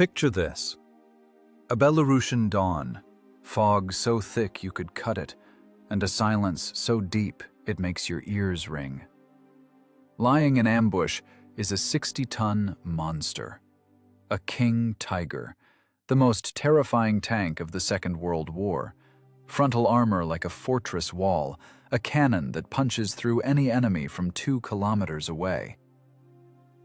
Picture this. A Belarusian dawn, fog so thick you could cut it, and a silence so deep it makes your ears ring. Lying in ambush is a 60-ton monster, a king tiger, the most terrifying tank of the Second World War. Frontal armor like a fortress wall, a cannon that punches through any enemy from 2 kilometers away.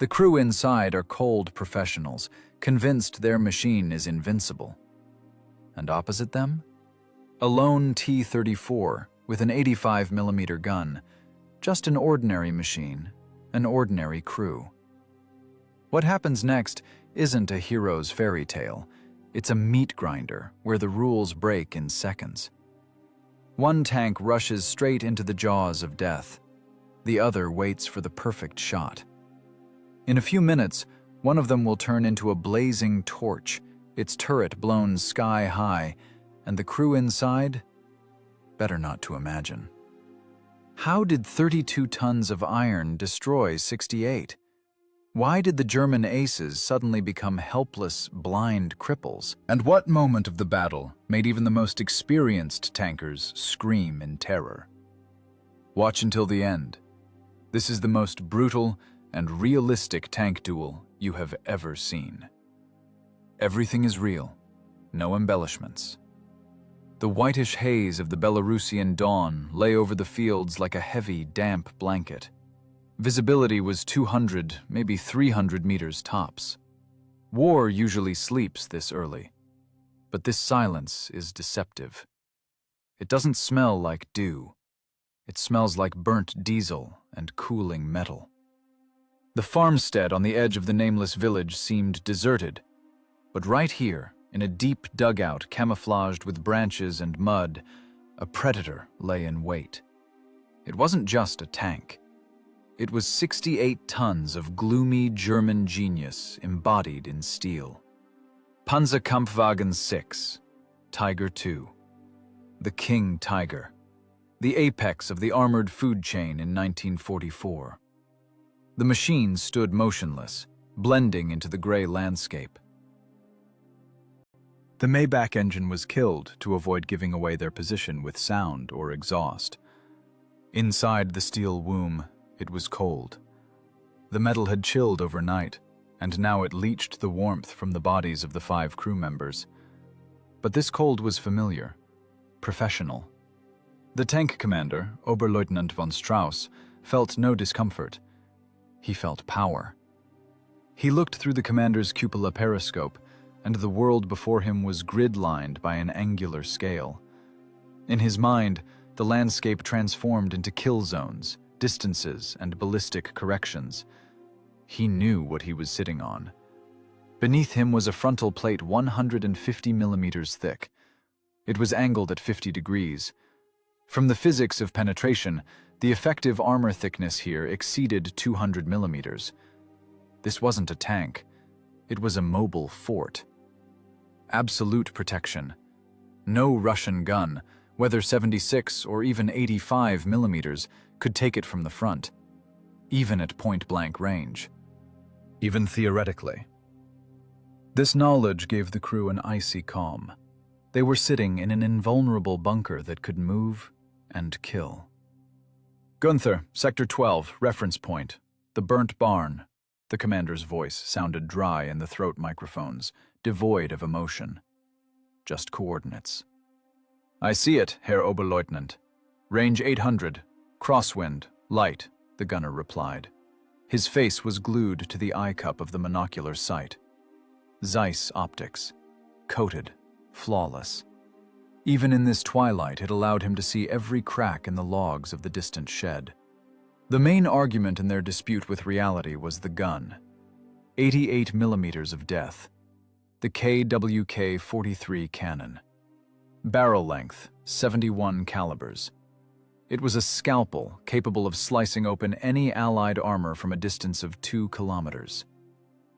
The crew inside are cold professionals, convinced their machine is invincible. And opposite them? A lone T-34 with an 85mm gun. Just an ordinary machine, an ordinary crew. What happens next isn't a hero's fairy tale. It's a meat grinder where the rules break in seconds. One tank rushes straight into the jaws of death. The other waits for the perfect shot. In a few minutes, one of them will turn into a blazing torch, its turret blown sky high, and the crew inside? Better not to imagine. How did 32 tons of iron destroy 68? Why did the German aces suddenly become helpless, blind cripples? And what moment of the battle made even the most experienced tankers scream in terror? Watch until the end. This is the most brutal and realistic tank duel you have ever seen. Everything is real, no embellishments. The whitish haze of the Belarusian dawn lay over the fields like a heavy, damp blanket. Visibility was 200, maybe 300 meters tops. War usually sleeps this early, but this silence is deceptive. It doesn't smell like dew. It smells like burnt diesel and cooling metal. The farmstead on the edge of the nameless village seemed deserted, but right here, in a deep dugout camouflaged with branches and mud, a predator lay in wait. It wasn't just a tank. It was 68 tons of gloomy German genius embodied in steel. Panzerkampfwagen 6, Tiger II. The King Tiger, the apex of the armored food chain in 1944. The machine stood motionless, blending into the gray landscape. The Maybach engine was killed to avoid giving away their position with sound or exhaust. Inside the steel womb, it was cold. The metal had chilled overnight, and now it leached the warmth from the bodies of the 5 crew members. But this cold was familiar, professional. The tank commander, Oberleutnant von Strauss, felt no discomfort. He felt power. He looked through the commander's cupola periscope, and the world before him was grid-lined by an angular scale. In his mind, the landscape transformed into kill zones, distances, and ballistic corrections. He knew what he was sitting on. Beneath him was a frontal plate 150 millimeters thick. It was angled at 50 degrees. From the physics of penetration, the effective armor thickness here exceeded 200 millimeters. This wasn't a tank. It was a mobile fort. Absolute protection. No Russian gun, whether 76 or even 85 millimeters, could take it from the front, even at point-blank range. Even theoretically. This knowledge gave the crew an icy calm. They were sitting in an invulnerable bunker that could move and kill. "Gunther, Sector 12, reference point. The burnt barn." The commander's voice sounded dry in the throat microphones, devoid of emotion. Just coordinates. "I see it, Herr Oberleutnant. Range 800. Crosswind, light," the gunner replied. His face was glued to the eye cup of the monocular sight. Zeiss optics. Coated. Flawless. Even in this twilight, it allowed him to see every crack in the logs of the distant shed. The main argument in their dispute with reality was the gun. 88 millimeters of death. The KWK-43 cannon. Barrel length, 71 calibers. It was a scalpel capable of slicing open any Allied armor from a distance of 2 kilometers.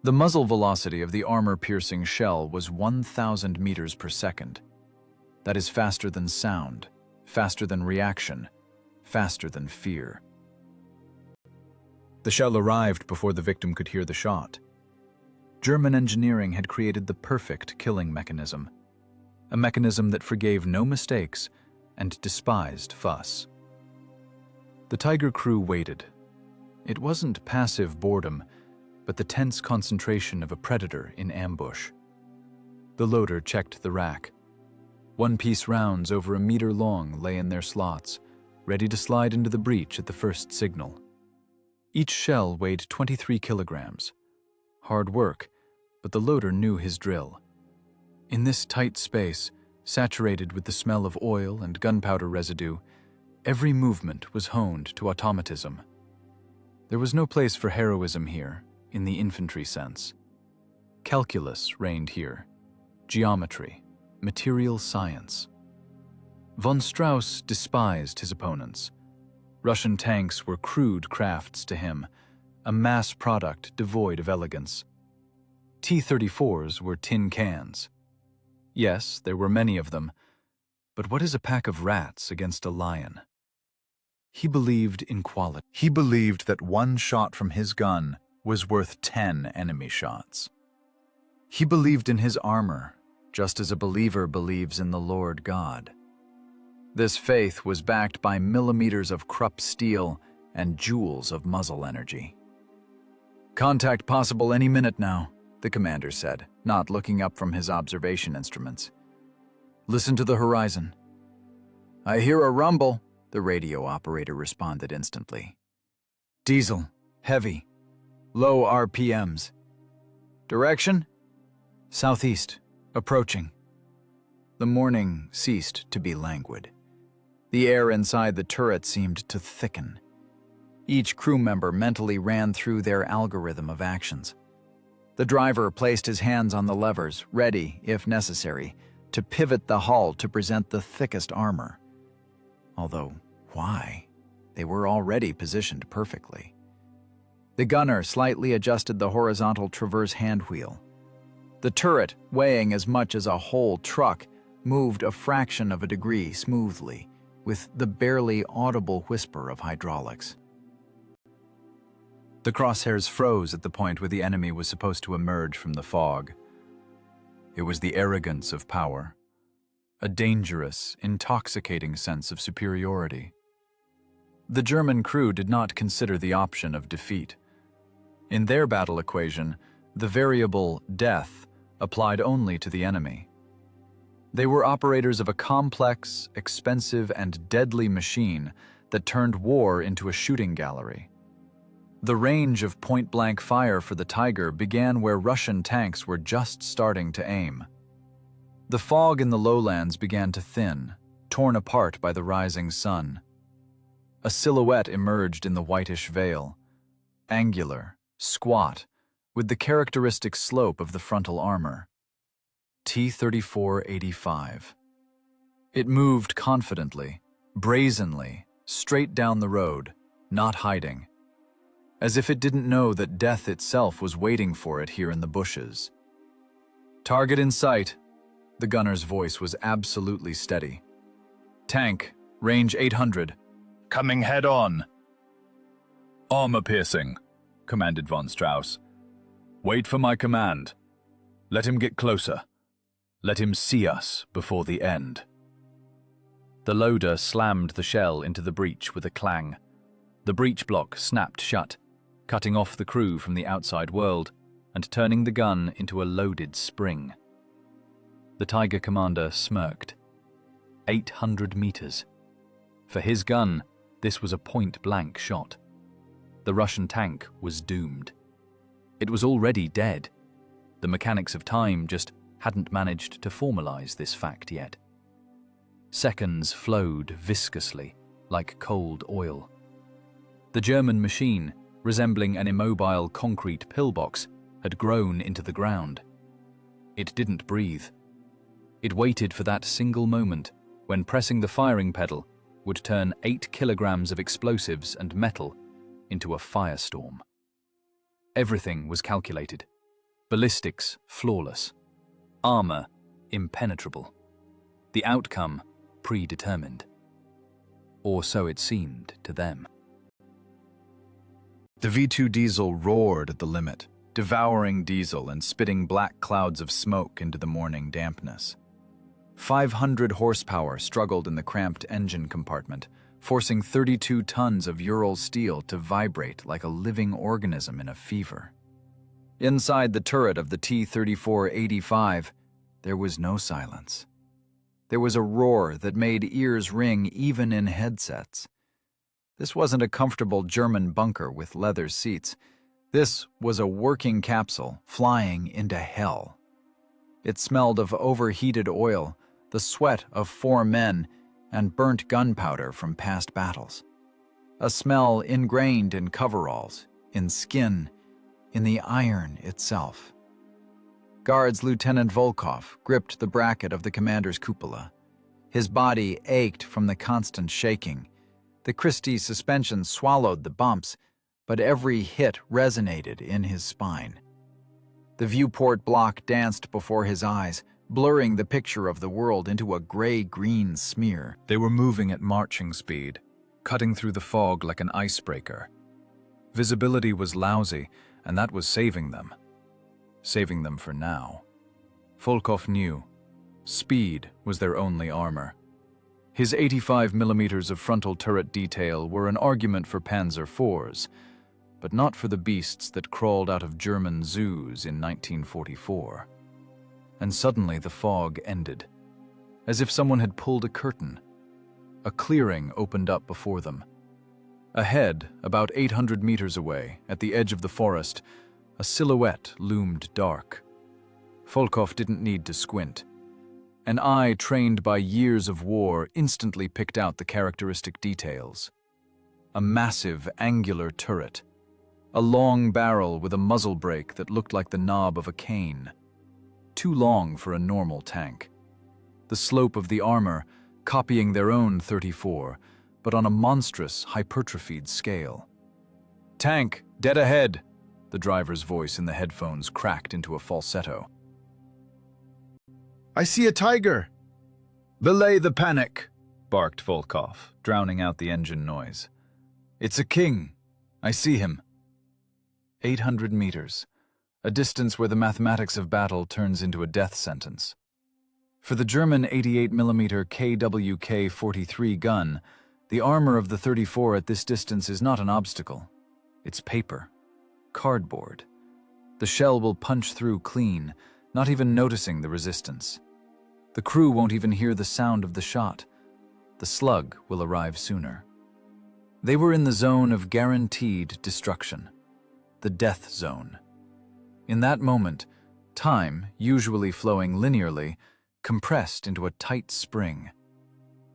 The muzzle velocity of the armor-piercing shell was 1,000 meters per second. That is faster than sound, faster than reaction, faster than fear. The shell arrived before the victim could hear the shot. German engineering had created the perfect killing mechanism, a mechanism that forgave no mistakes and despised fuss. The Tiger crew waited. It wasn't passive boredom, but the tense concentration of a predator in ambush. The loader checked the rack. One-piece rounds over a meter long lay in their slots, ready to slide into the breech at the first signal. Each shell weighed 23 kilograms. Hard work, but the loader knew his drill. In this tight space, saturated with the smell of oil and gunpowder residue, every movement was honed to automatism. There was no place for heroism here, in the infantry sense. Calculus reigned here, geometry, material science. Von Strauss despised his opponents. Russian tanks were crude crafts to him, a mass product devoid of elegance. T-34s were tin cans. Yes, there were many of them, but what is a pack of rats against a lion? He believed in quality. He believed that one shot from his gun was worth 10 enemy shots. He believed in his armor, just as a believer believes in the Lord God. This faith was backed by millimeters of Krupp steel and joules of muzzle energy. "Contact possible any minute now," the commander said, not looking up from his observation instruments. "Listen to the horizon." "I hear a rumble," the radio operator responded instantly. "Diesel, heavy, low RPMs. Direction? Southeast, approaching." The morning ceased to be languid. The air inside the turret seemed to thicken. Each crew member mentally ran through their algorithm of actions. The driver placed his hands on the levers, ready, if necessary, to pivot the hull to present the thickest armor. Although, why? They were already positioned perfectly. The gunner slightly adjusted the horizontal traverse handwheel. The turret, weighing as much as a whole truck, moved a fraction of a degree smoothly, with the barely audible whisper of hydraulics. The crosshairs froze at the point where the enemy was supposed to emerge from the fog. It was the arrogance of power, a dangerous, intoxicating sense of superiority. The German crew did not consider the option of defeat. In their battle equation, the variable death applied only to the enemy. They were operators of a complex, expensive, and deadly machine that turned war into a shooting gallery. The range of point-blank fire for the Tiger began where Russian tanks were just starting to aim. The fog in the lowlands began to thin, torn apart by the rising sun. A silhouette emerged in the whitish veil, angular, squat, with the characteristic slope of the frontal armor. T-34-85. It moved confidently, brazenly, straight down the road, not hiding, as if it didn't know that death itself was waiting for it here in the bushes. "Target in sight." The gunner's voice was absolutely steady. "Tank, range 800. Coming head on." "Armor piercing," commanded von Strauss. "Wait for my command. Let him get closer. Let him see us before the end." The loader slammed the shell into the breech with a clang. The breech block snapped shut, cutting off the crew from the outside world and turning the gun into a loaded spring. The Tiger commander smirked. 800 meters. For his gun, this was a point-blank shot. The Russian tank was doomed. It was already dead. The mechanics of time just hadn't managed to formalize this fact yet. Seconds flowed viscously, like cold oil. The German machine, resembling an immobile concrete pillbox, had grown into the ground. It didn't breathe. It waited for that single moment when pressing the firing pedal would turn 8 kilograms of explosives and metal into a firestorm. Everything was calculated. Ballistics flawless. Armor impenetrable. The outcome predetermined. Or so it seemed to them. The V2 diesel roared at the limit, devouring diesel and spitting black clouds of smoke into the morning dampness. 500 horsepower struggled in the cramped engine compartment, forcing 32 tons of Ural steel to vibrate like a living organism in a fever. Inside the turret of the T-34-85, there was no silence. There was a roar that made ears ring even in headsets. This wasn't a comfortable German bunker with leather seats. This was a working capsule flying into hell. It smelled of overheated oil, the sweat of 4 men, and burnt gunpowder from past battles. A smell ingrained in coveralls, in skin, in the iron itself. Guards Lieutenant Volkov gripped the bracket of the commander's cupola. His body ached from the constant shaking. The Christie suspension swallowed the bumps, but every hit resonated in his spine. The viewport block danced before his eyes, blurring the picture of the world into a gray-green smear. They were moving at marching speed, cutting through the fog like an icebreaker. Visibility was lousy, and that was saving them. Saving them for now. Volkov knew. Speed was their only armor. His 85 millimeters of frontal turret detail were an argument for Panzer IVs, but not for the beasts that crawled out of German zoos in 1944. And suddenly the fog ended, as if someone had pulled a curtain. A clearing opened up before them. Ahead, about 800 meters away, at the edge of the forest, a silhouette loomed dark. Volkov didn't need to squint. An eye trained by years of war instantly picked out the characteristic details. A massive, angular turret. A long barrel with a muzzle brake that looked like the knob of a cane. Too long for a normal tank. The slope of the armor, copying their own 34, but on a monstrous, hypertrophied scale. "Tank, dead ahead!" The driver's voice in the headphones cracked into a falsetto. "I see a tiger!" "Belay the panic!" barked Volkov, drowning out the engine noise. "It's a king. I see him." 800 meters, a distance where the mathematics of battle turns into a death sentence. For the German 88mm KWK-43 gun, the armor of the 34 at this distance is not an obstacle. It's paper. Cardboard. The shell will punch through clean, not even noticing the resistance. The crew won't even hear the sound of the shot. The slug will arrive sooner. They were in the zone of guaranteed destruction. The death zone. In that moment, time, usually flowing linearly, compressed into a tight spring.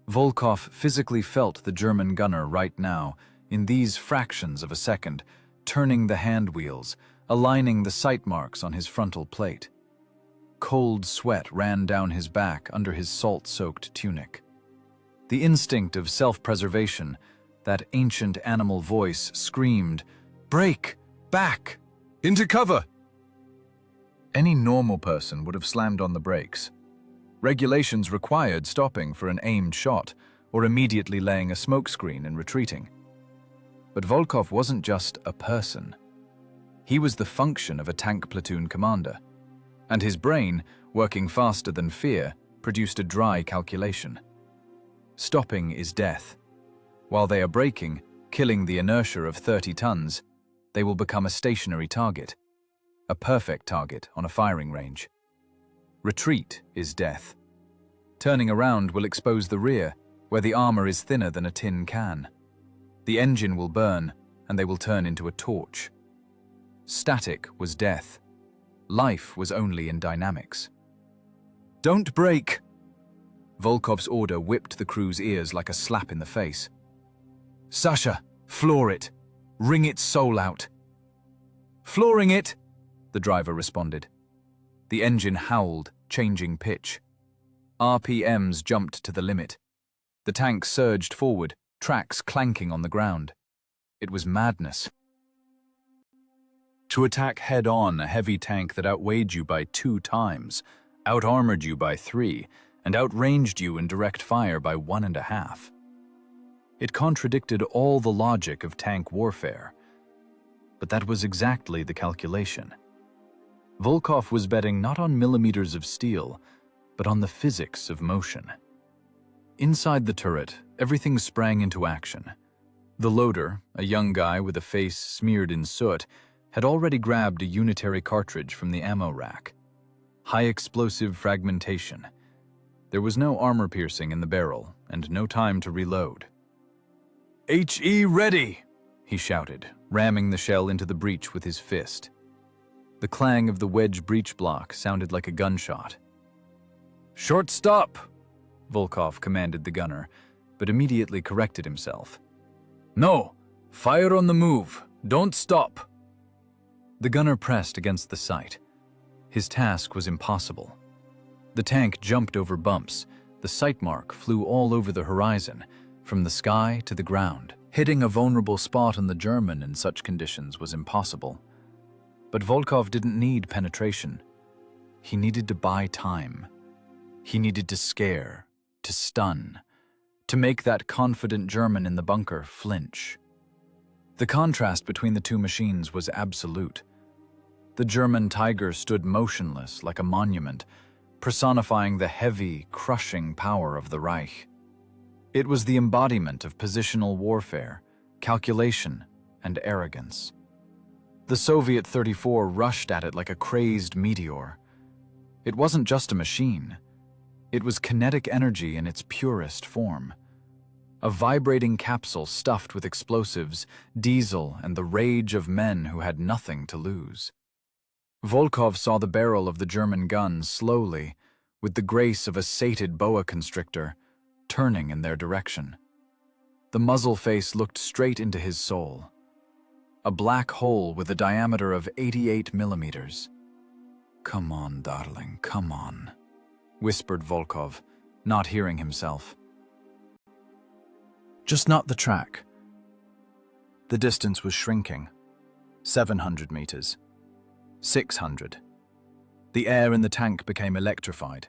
Volkov physically felt the German gunner right now, in these fractions of a second, turning the hand wheels, aligning the sight marks on his frontal plate. Cold sweat ran down his back under his salt-soaked tunic. The instinct of self-preservation, that ancient animal voice, screamed, "Break! Back! Into cover!" Any normal person would have slammed on the brakes. Regulations required stopping for an aimed shot, or immediately laying a smokescreen and retreating. But Volkov wasn't just a person. He was the function of a tank platoon commander, and his brain, working faster than fear, produced a dry calculation. Stopping is death. While they are braking, killing the inertia of 30 tons, they will become a stationary target, a perfect target on a firing range. Retreat is death. Turning around will expose the rear, where the armor is thinner than a tin can. The engine will burn, and they will turn into a torch. Static was death. Life was only in dynamics. "Don't brake!" Volkov's order whipped the crew's ears like a slap in the face. "Sasha, floor it! Wring its soul out!" "Flooring it!" the driver responded. The engine howled, changing pitch. RPMs jumped to the limit. The tank surged forward, tracks clanking on the ground. It was madness. To attack head-on a heavy tank that outweighed you by 2 times, out-armored you by 3, and outranged you in direct fire by 1.5. It contradicted all the logic of tank warfare. But that was exactly the calculation. Volkov was betting not on millimeters of steel, but on the physics of motion. Inside the turret, everything sprang into action. The loader, a young guy with a face smeared in soot, had already grabbed a unitary cartridge from the ammo rack. High explosive fragmentation. There was no armor piercing in the barrel, and no time to reload. "HE ready!" he shouted, ramming the shell into the breech with his fist. The clang of the wedge breech block sounded like a gunshot. "Short stop!" Volkov commanded the gunner, but immediately corrected himself. "No! Fire on the move! Don't stop!" The gunner pressed against the sight. His task was impossible. The tank jumped over bumps. The sight mark flew all over the horizon, from the sky to the ground. Hitting a vulnerable spot on the German in such conditions was impossible. But Volkov didn't need penetration. He needed to buy time. He needed to scare, to stun, to make that confident German in the bunker flinch. The contrast between the two machines was absolute. The German Tiger stood motionless like a monument, personifying the heavy, crushing power of the Reich. It was the embodiment of positional warfare, calculation, and arrogance. The Soviet 34 rushed at it like a crazed meteor. It wasn't just a machine. It was kinetic energy in its purest form. A vibrating capsule stuffed with explosives, diesel, and the rage of men who had nothing to lose. Volkov saw the barrel of the German gun slowly, with the grace of a sated boa constrictor, turning in their direction. The muzzle face looked straight into his soul. A black hole with a diameter of 88 millimeters. "Come on, darling, come on," whispered Volkov, not hearing himself. Just not the track. The distance was shrinking. 700 meters. 600. The air in the tank became electrified.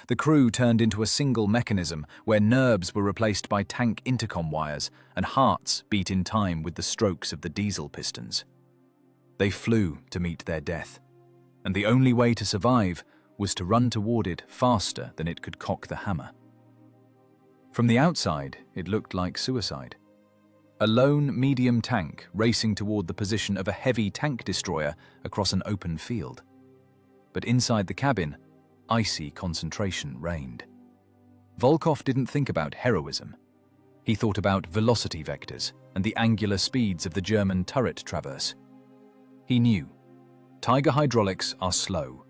The crew turned into a single mechanism where nerves were replaced by tank intercom wires and hearts beat in time with the strokes of the diesel pistons. They flew to meet their death, and the only way to survive was to run toward it faster than it could cock the hammer. From the outside, it looked like suicide. A lone medium tank racing toward the position of a heavy tank destroyer across an open field. But inside the cabin, icy concentration reigned. Volkov didn't think about heroism. He thought about velocity vectors and the angular speeds of the German turret traverse. He knew, Tiger hydraulics are slow.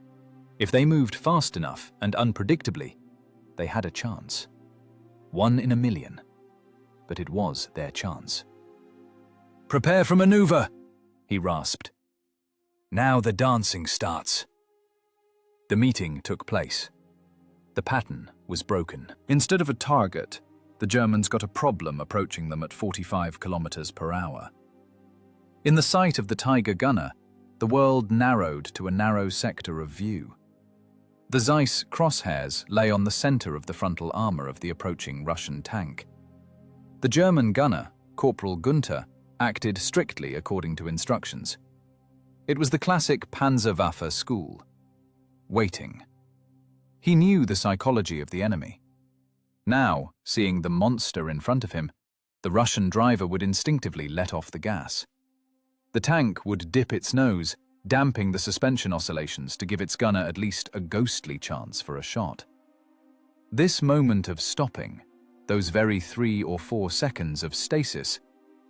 If they moved fast enough and unpredictably, they had a chance. 1 in a million. But it was their chance. "Prepare for maneuver," he rasped. "Now the dancing starts." The meeting took place. The pattern was broken. Instead of a target, the Germans got a problem approaching them at 45 kilometers per hour. In the sight of the Tiger gunner, the world narrowed to a narrow sector of view. The Zeiss crosshairs lay on the center of the frontal armor of the approaching Russian tank. The German gunner, Corporal Gunther, acted strictly according to instructions. It was the classic Panzerwaffe school. Waiting. He knew the psychology of the enemy. Now, seeing the monster in front of him, the Russian driver would instinctively let off the gas. The tank would dip its nose, damping the suspension oscillations to give its gunner at least a ghostly chance for a shot. This moment of stopping, those very 3 or 4 seconds of stasis,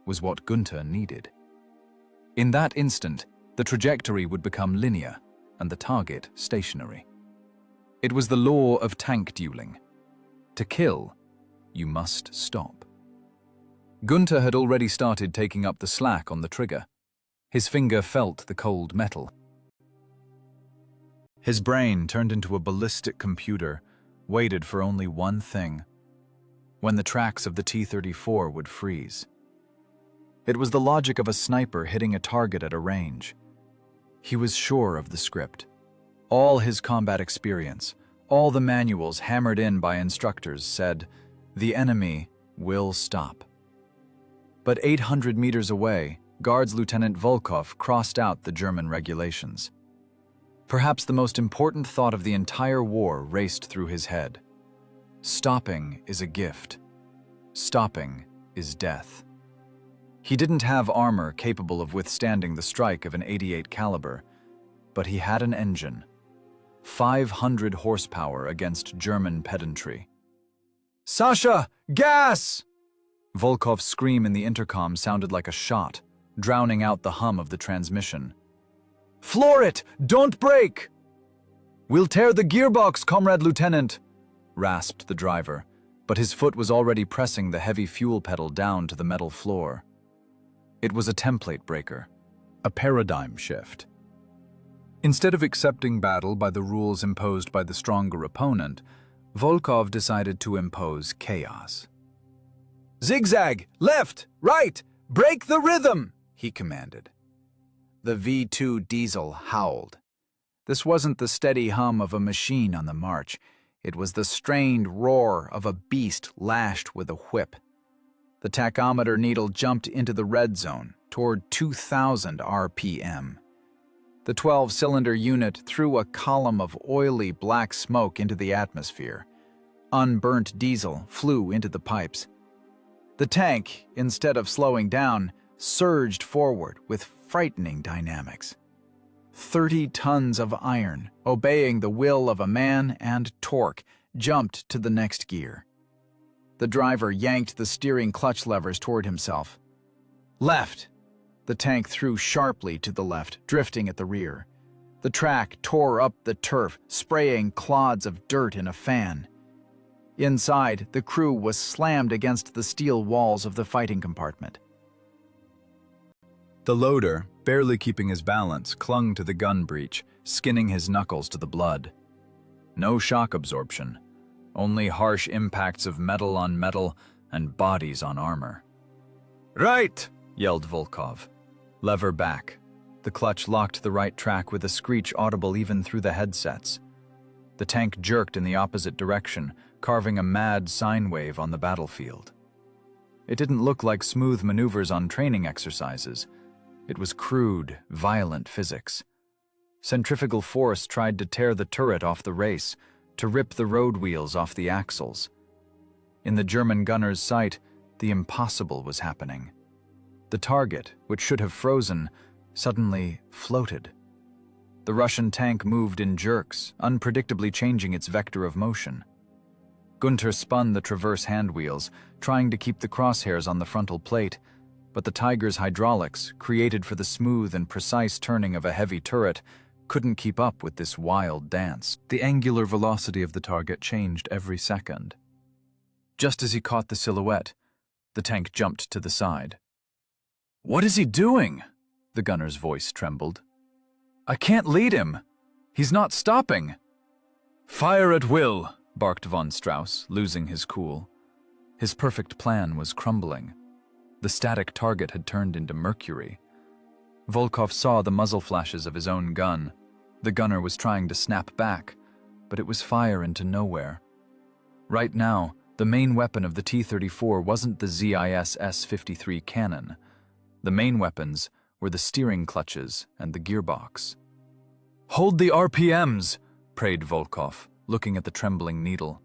was what Gunther needed. In that instant, the trajectory would become linear and the target stationary. It was the law of tank dueling. To kill, you must stop. Gunther had already started taking up the slack on the trigger. His finger felt the cold metal. His brain turned into a ballistic computer, waited for only one thing: when the tracks of the T-34 would freeze. It was the logic of a sniper hitting a target at a range. He was sure of the script. All his combat experience, all the manuals hammered in by instructors said, the enemy will stop. But 800 meters away, Guards Lieutenant Volkov crossed out the German regulations. Perhaps the most important thought of the entire war raced through his head. Stopping is a gift. Stopping is death. He didn't have armor capable of withstanding the strike of an .88 caliber, but he had an engine. 500 horsepower against German pedantry. "Sasha, gas!" Volkov's scream in the intercom sounded like a shot, drowning out the hum of the transmission. "Floor it! Don't brake!" "We'll tear the gearbox, Comrade Lieutenant," rasped the driver, but his foot was already pressing the heavy fuel pedal down to the metal floor. It was a template breaker, a paradigm shift. Instead of accepting battle by the rules imposed by the stronger opponent, Volkov decided to impose chaos. "Zigzag! Left! Right! Break the rhythm!" he commanded. The V2 diesel howled. This wasn't the steady hum of a machine on the march. It was the strained roar of a beast lashed with a whip. The tachometer needle jumped into the red zone, toward 2,000 RPM. The 12-cylinder unit threw a column of oily black smoke into the atmosphere. Unburnt diesel flew into the pipes. The tank, instead of slowing down, surged forward with frightening dynamics. 30 tons of iron, obeying the will of a man and torque, jumped to the next gear. The driver yanked the steering clutch levers toward himself. Left! The tank threw sharply to the left, drifting at the rear. The track tore up the turf, spraying clods of dirt in a fan. Inside, the crew was slammed against the steel walls of the fighting compartment. The loader, barely keeping his balance, clung to the gun breech, skinning his knuckles to the blood. No shock absorption, only harsh impacts of metal on metal and bodies on armor. "Right!" yelled Volkov. Lever back. The clutch locked the right track with a screech audible even through the headsets. The tank jerked in the opposite direction, carving a mad sine wave on the battlefield. It didn't look like smooth maneuvers on training exercises. It was crude, violent physics. Centrifugal force tried to tear the turret off the race, to rip the road wheels off the axles. In the German gunner's sight, the impossible was happening. The target, which should have frozen, suddenly floated. The Russian tank moved in jerks, unpredictably changing its vector of motion. Gunther spun the traverse hand wheels, trying to keep the crosshairs on the frontal plate, but the Tiger's hydraulics, created for the smooth and precise turning of a heavy turret, couldn't keep up with this wild dance. The angular velocity of the target changed every second. Just as he caught the silhouette, the tank jumped to the side. "What is he doing?" The gunner's voice trembled. "I can't lead him. He's not stopping." "Fire at will," barked von Strauss, losing his cool. His perfect plan was crumbling. The static target had turned into mercury. Volkov saw the muzzle flashes of his own gun. The gunner was trying to snap back, but it was fire into nowhere. Right now, the main weapon of the T-34 wasn't the ZIS S-53 cannon. The main weapons were the steering clutches and the gearbox. "Hold the RPMs," prayed Volkov, looking at the trembling needle.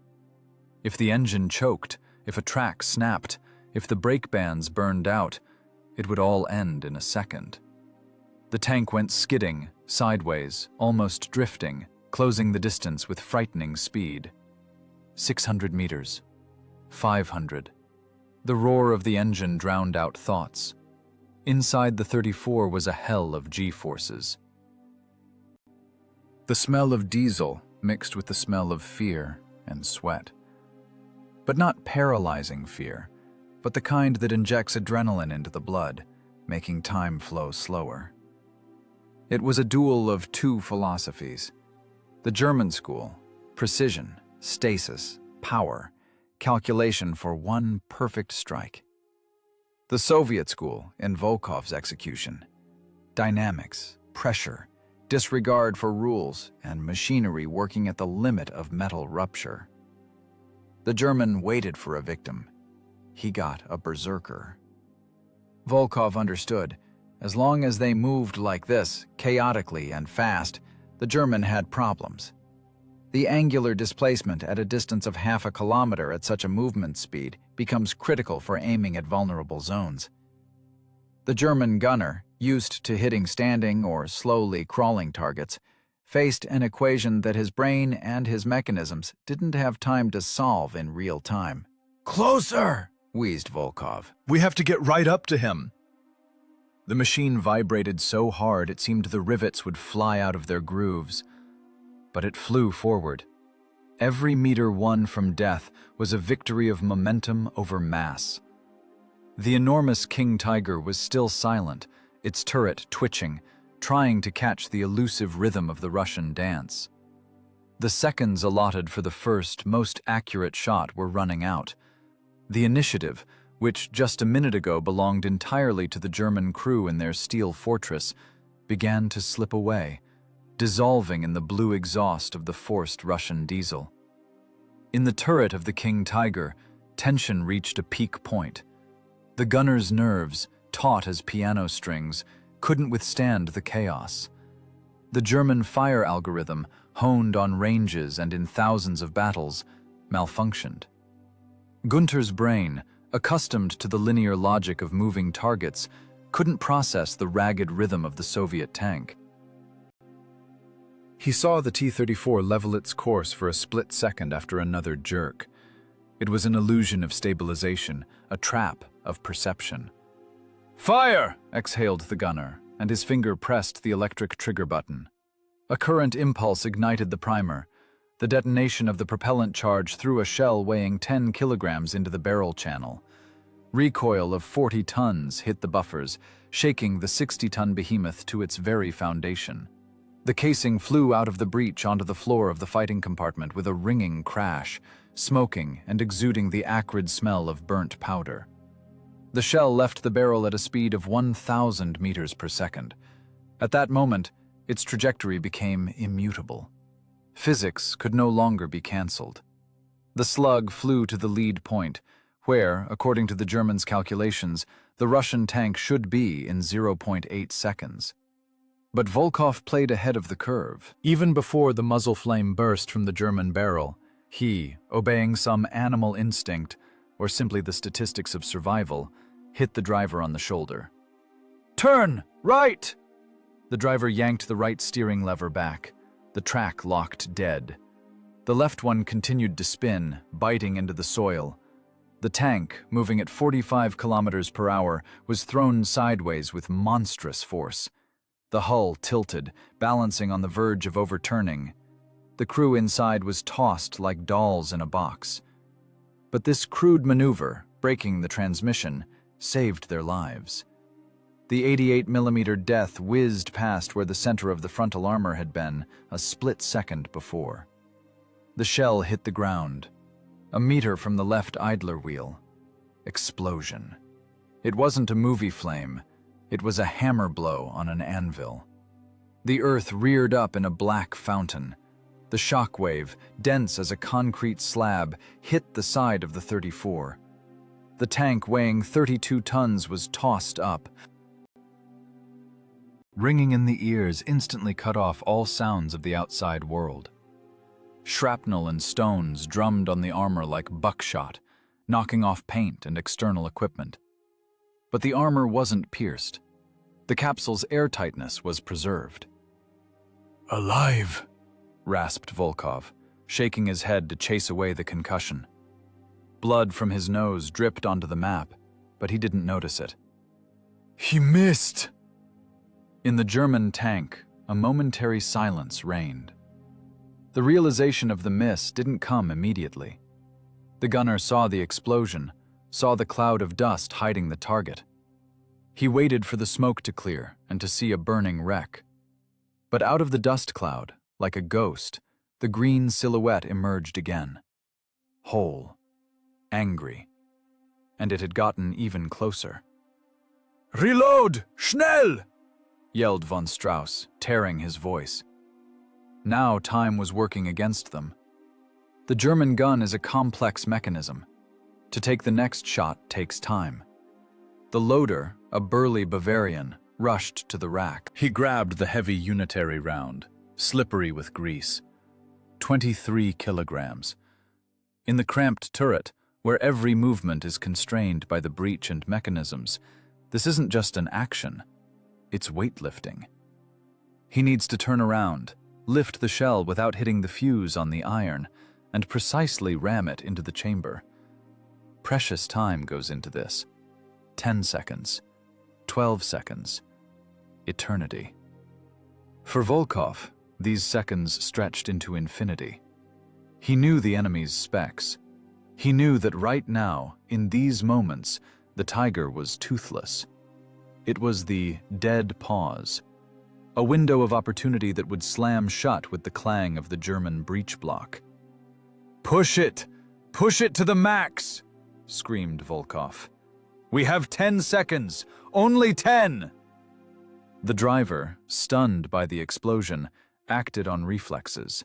If the engine choked, if a track snapped, if the brake bands burned out, it would all end in a second. The tank went skidding, sideways, almost drifting, closing the distance with frightening speed. 600 meters. 500. The roar of the engine drowned out thoughts. Inside the 34 was a hell of G-forces. The smell of diesel mixed with the smell of fear and sweat. But not paralyzing fear, but the kind that injects adrenaline into the blood, making time flow slower. It was a duel of two philosophies. The German school, precision, stasis, power, calculation for one perfect strike. The Soviet school, in Volkov's execution, dynamics, pressure, disregard for rules, and machinery working at the limit of metal rupture. The German waited for a victim. He got a berserker. Volkov understood, as long as they moved like this, chaotically and fast, the German had problems. The angular displacement at a distance of half a kilometer at such a movement speed becomes critical for aiming at vulnerable zones. The German gunner, used to hitting standing or slowly crawling targets, faced an equation that his brain and his mechanisms didn't have time to solve in real time. Closer! Wheezed Volkov. We have to get right up to him. The machine vibrated so hard it seemed the rivets would fly out of their grooves. But it flew forward. Every meter won from death was a victory of momentum over mass. The enormous King Tiger was still silent, its turret twitching, trying to catch the elusive rhythm of the Russian dance. The seconds allotted for the first, most accurate shot were running out. The initiative, which just a minute ago belonged entirely to the German crew in their steel fortress, began to slip away, dissolving in the blue exhaust of the forced Russian diesel. In the turret of the King Tiger, tension reached a peak point. The gunner's nerves, taut as piano strings, couldn't withstand the chaos. The German fire algorithm, honed on ranges and in thousands of battles, malfunctioned. Gunther's brain, accustomed to the linear logic of moving targets, couldn't process the ragged rhythm of the Soviet tank. He saw the T-34 level its course for a split second after another jerk. It was an illusion of stabilization, a trap of perception. "Fire!" exhaled the gunner, and his finger pressed the electric trigger button. A current impulse ignited the primer. The detonation of the propellant charge threw a shell weighing 10 kilograms into the barrel channel. Recoil of 40 tons hit the buffers, shaking the 60-ton behemoth to its very foundation. The casing flew out of the breech onto the floor of the fighting compartment with a ringing crash, smoking and exuding the acrid smell of burnt powder. The shell left the barrel at a speed of 1,000 meters per second. At that moment, its trajectory became immutable. Physics could no longer be cancelled. The slug flew to the lead point, where, according to the Germans' calculations, the Russian tank should be in 0.8 seconds. But Volkov played ahead of the curve. Even before the muzzle flame burst from the German barrel, he, obeying some animal instinct, or simply the statistics of survival, hit the driver on the shoulder. "Turn! Right!" The driver yanked the right steering lever back. The track locked dead. The left one continued to spin, biting into the soil. The tank, moving at 45 kilometers per hour, was thrown sideways with monstrous force. The hull tilted, balancing on the verge of overturning. The crew inside was tossed like dolls in a box. But this crude maneuver, breaking the transmission, saved their lives. The 88mm Death whizzed past where the center of the frontal armor had been a split second before. The shell hit the ground, a meter from the left idler wheel. Explosion. It wasn't a movie flame. It was a hammer blow on an anvil. The earth reared up in a black fountain. The shock wave, dense as a concrete slab, hit the side of the 34. The tank weighing 32 tons was tossed up. Ringing in the ears instantly cut off all sounds of the outside world. Shrapnel and stones drummed on the armor like buckshot, knocking off paint and external equipment. But the armor wasn't pierced. The capsule's airtightness was preserved. "Alive," rasped Volkov, shaking his head to chase away the concussion. Blood from his nose dripped onto the map, but he didn't notice it. "He missed!" In the German tank, a momentary silence reigned. The realization of the miss didn't come immediately. The gunner saw the explosion, saw the cloud of dust hiding the target. He waited for the smoke to clear and to see a burning wreck. But out of the dust cloud, like a ghost, the green silhouette emerged again. Whole, angry, and it had gotten even closer. "Reload! Schnell!" yelled von Strauss, tearing his voice. Now time was working against them. The German gun is a complex mechanism. To take the next shot takes time. The loader, a burly Bavarian, rushed to the rack. He grabbed the heavy unitary round, slippery with grease. 23 kilograms. In the cramped turret, where every movement is constrained by the breech and mechanisms, this isn't just an action, it's weightlifting. He needs to turn around, lift the shell without hitting the fuse on the iron, and precisely ram it into the chamber. Precious time goes into this. 10 seconds, 12 seconds, eternity. For Volkov, these seconds stretched into infinity. He knew the enemy's specs. He knew that right now, in these moments, the tiger was toothless. It was the dead pause, a window of opportunity that would slam shut with the clang of the German breech block. "Push it! Push it to the max!" screamed Volkov. "We have 10 seconds! Only 10!" The driver, stunned by the explosion, acted on reflexes.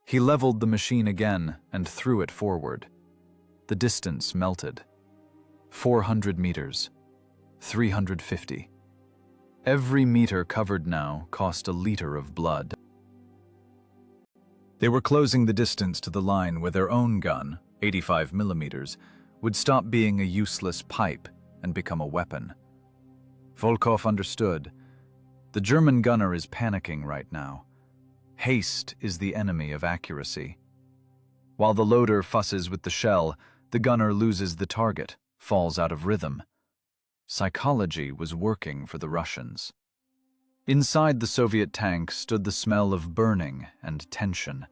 He leveled the machine again and threw it forward. The distance melted. 400 meters. 350. Every meter covered now cost a liter of blood. They were closing the distance to the line where their own gun, 85 millimeters, would stop being a useless pipe and become a weapon. Volkov understood. The German gunner is panicking right now. Haste is the enemy of accuracy. While the loader fusses with the shell, the gunner loses the target, falls out of rhythm. Psychology was working for the Russians. Inside the Soviet tank stood the smell of burning and tension.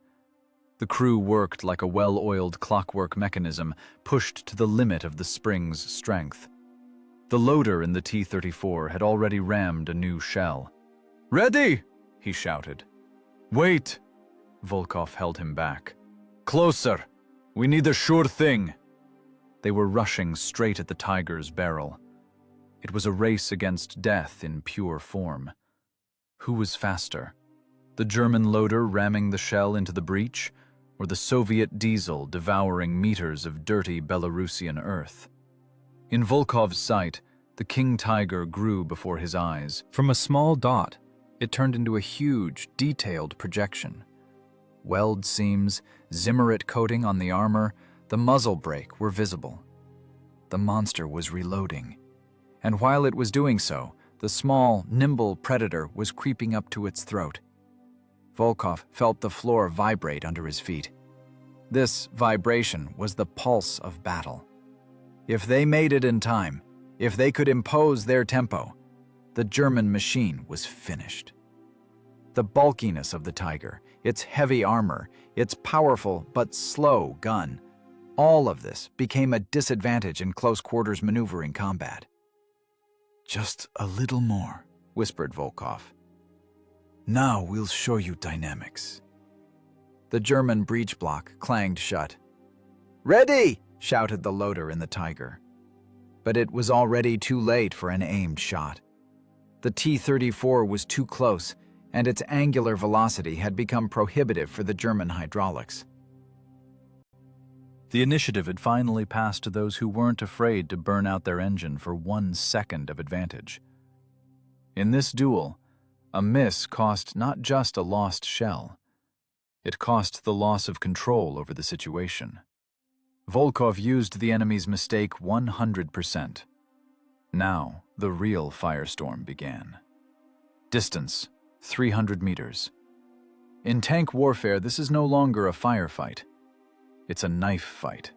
The crew worked like a well-oiled clockwork mechanism, pushed to the limit of the spring's strength. The loader in the T-34 had already rammed a new shell. "Ready!" he shouted. "Wait!" Volkov held him back. "Closer! We need a sure thing!" They were rushing straight at the tiger's barrel. It was a race against death in pure form. Who was faster? The German loader ramming the shell into the breach, or the Soviet diesel devouring meters of dirty Belarusian earth? In Volkov's sight, the king tiger grew before his eyes. From a small dot, it turned into a huge, detailed projection. Weld seams, Zimmerit coating on the armor, the muzzle brake were visible. The monster was reloading. And while it was doing so, the small, nimble predator was creeping up to its throat. Volkov felt the floor vibrate under his feet. This vibration was the pulse of battle. If they made it in time, if they could impose their tempo, the German machine was finished. The bulkiness of the tiger, its heavy armor, its powerful but slow gun, all of this became a disadvantage in close-quarters maneuvering combat. "Just a little more," whispered Volkov. "Now we'll show you dynamics." The German breech block clanged shut. "Ready!" shouted the loader in the tiger. But it was already too late for an aimed shot. The T-34 was too close, and its angular velocity had become prohibitive for the German hydraulics. The initiative had finally passed to those who weren't afraid to burn out their engine for 1 second of advantage. In this duel, a miss cost not just a lost shell. It cost the loss of control over the situation. Volkov used the enemy's mistake 100%. Now, the real firestorm began. Distance, 300 meters. In tank warfare, this is no longer a firefight. It's a knife fight.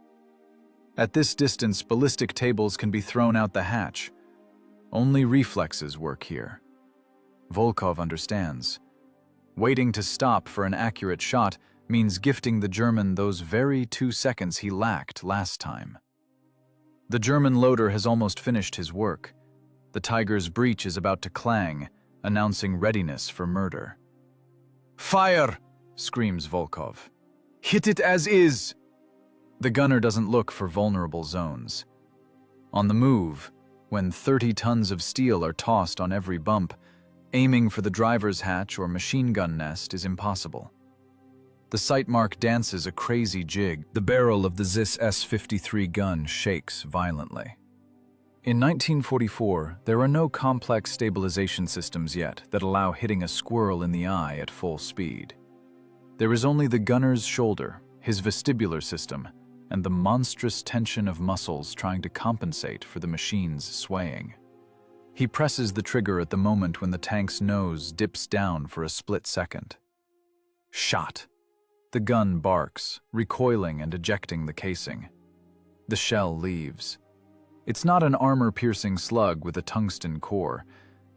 At this distance, ballistic tables can be thrown out the hatch. Only reflexes work here. Volkov understands. Waiting to stop for an accurate shot means gifting the German those very 2 seconds he lacked last time. The German loader has almost finished his work. The tiger's breech is about to clang, announcing readiness for murder. "Fire!" screams Volkov. "Hit it as is!" The gunner doesn't look for vulnerable zones. On the move, when 30 tons of steel are tossed on every bump, aiming for the driver's hatch or machine gun nest is impossible. The sight mark dances a crazy jig. The barrel of the ZIS S-53 gun shakes violently. In 1944, there are no complex stabilization systems yet that allow hitting a squirrel in the eye at full speed. There is only the gunner's shoulder, his vestibular system, and the monstrous tension of muscles trying to compensate for the machine's swaying. He presses the trigger at the moment when the tank's nose dips down for a split second. Shot. The gun barks, recoiling and ejecting the casing. The shell leaves. It's not an armor-piercing slug with a tungsten core.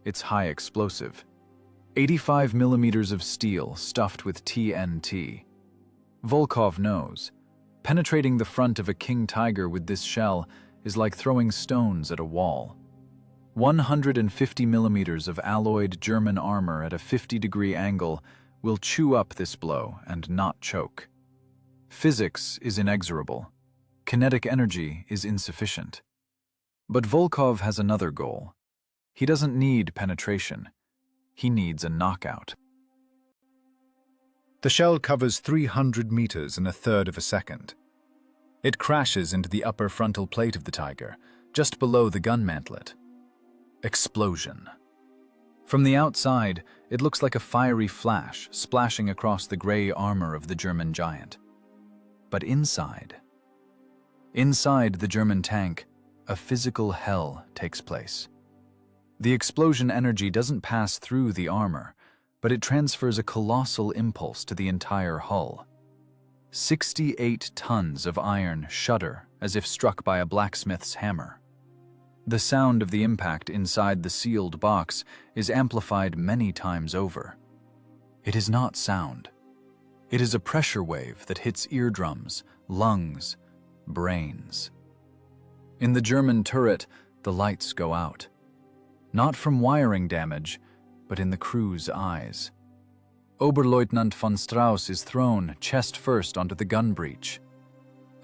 It's high explosive. 85 millimeters of steel stuffed with TNT. Volkov knows. Penetrating the front of a king tiger with this shell is like throwing stones at a wall. 150 millimeters of alloyed German armor at a 50-degree angle will chew up this blow and not choke. Physics is inexorable. Kinetic energy is insufficient. But Volkov has another goal. He doesn't need penetration. He needs a knockout. The shell covers 300 meters in a third of a second. It crashes into the upper frontal plate of the tiger, just below the gun mantlet. Explosion. From the outside, it looks like a fiery flash splashing across the gray armor of the German giant. But inside the German tank, a physical hell takes place. The explosion energy doesn't pass through the armor, but it transfers a colossal impulse to the entire hull. 68 tons of iron shudder as if struck by a blacksmith's hammer. The sound of the impact inside the sealed box is amplified many times over. It is not sound. It is a pressure wave that hits eardrums, lungs, brains. In the German turret, the lights go out. Not from wiring damage, but in the crew's eyes. Oberleutnant von Strauss is thrown chest first onto the gun breech.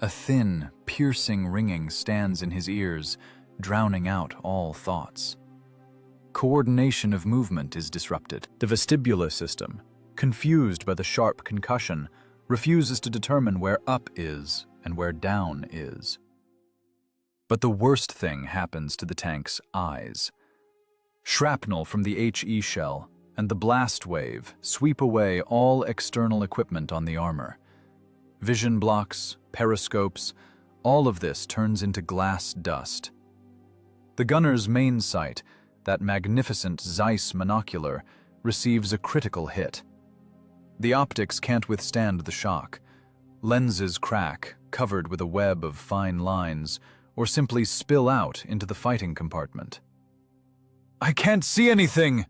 A thin, piercing ringing stands in his ears, drowning out all thoughts. Coordination of movement is disrupted. The vestibular system, confused by the sharp concussion, refuses to determine where up is and where down is. But the worst thing happens to the tank's eyes. Shrapnel from the HE shell and the blast wave sweep away all external equipment on the armor. Vision blocks, periscopes, all of this turns into glass dust. The gunner's main sight, that magnificent Zeiss monocular, receives a critical hit. The optics can't withstand the shock. Lenses crack, covered with a web of fine lines, or simply spill out into the fighting compartment. "I can't see anything!"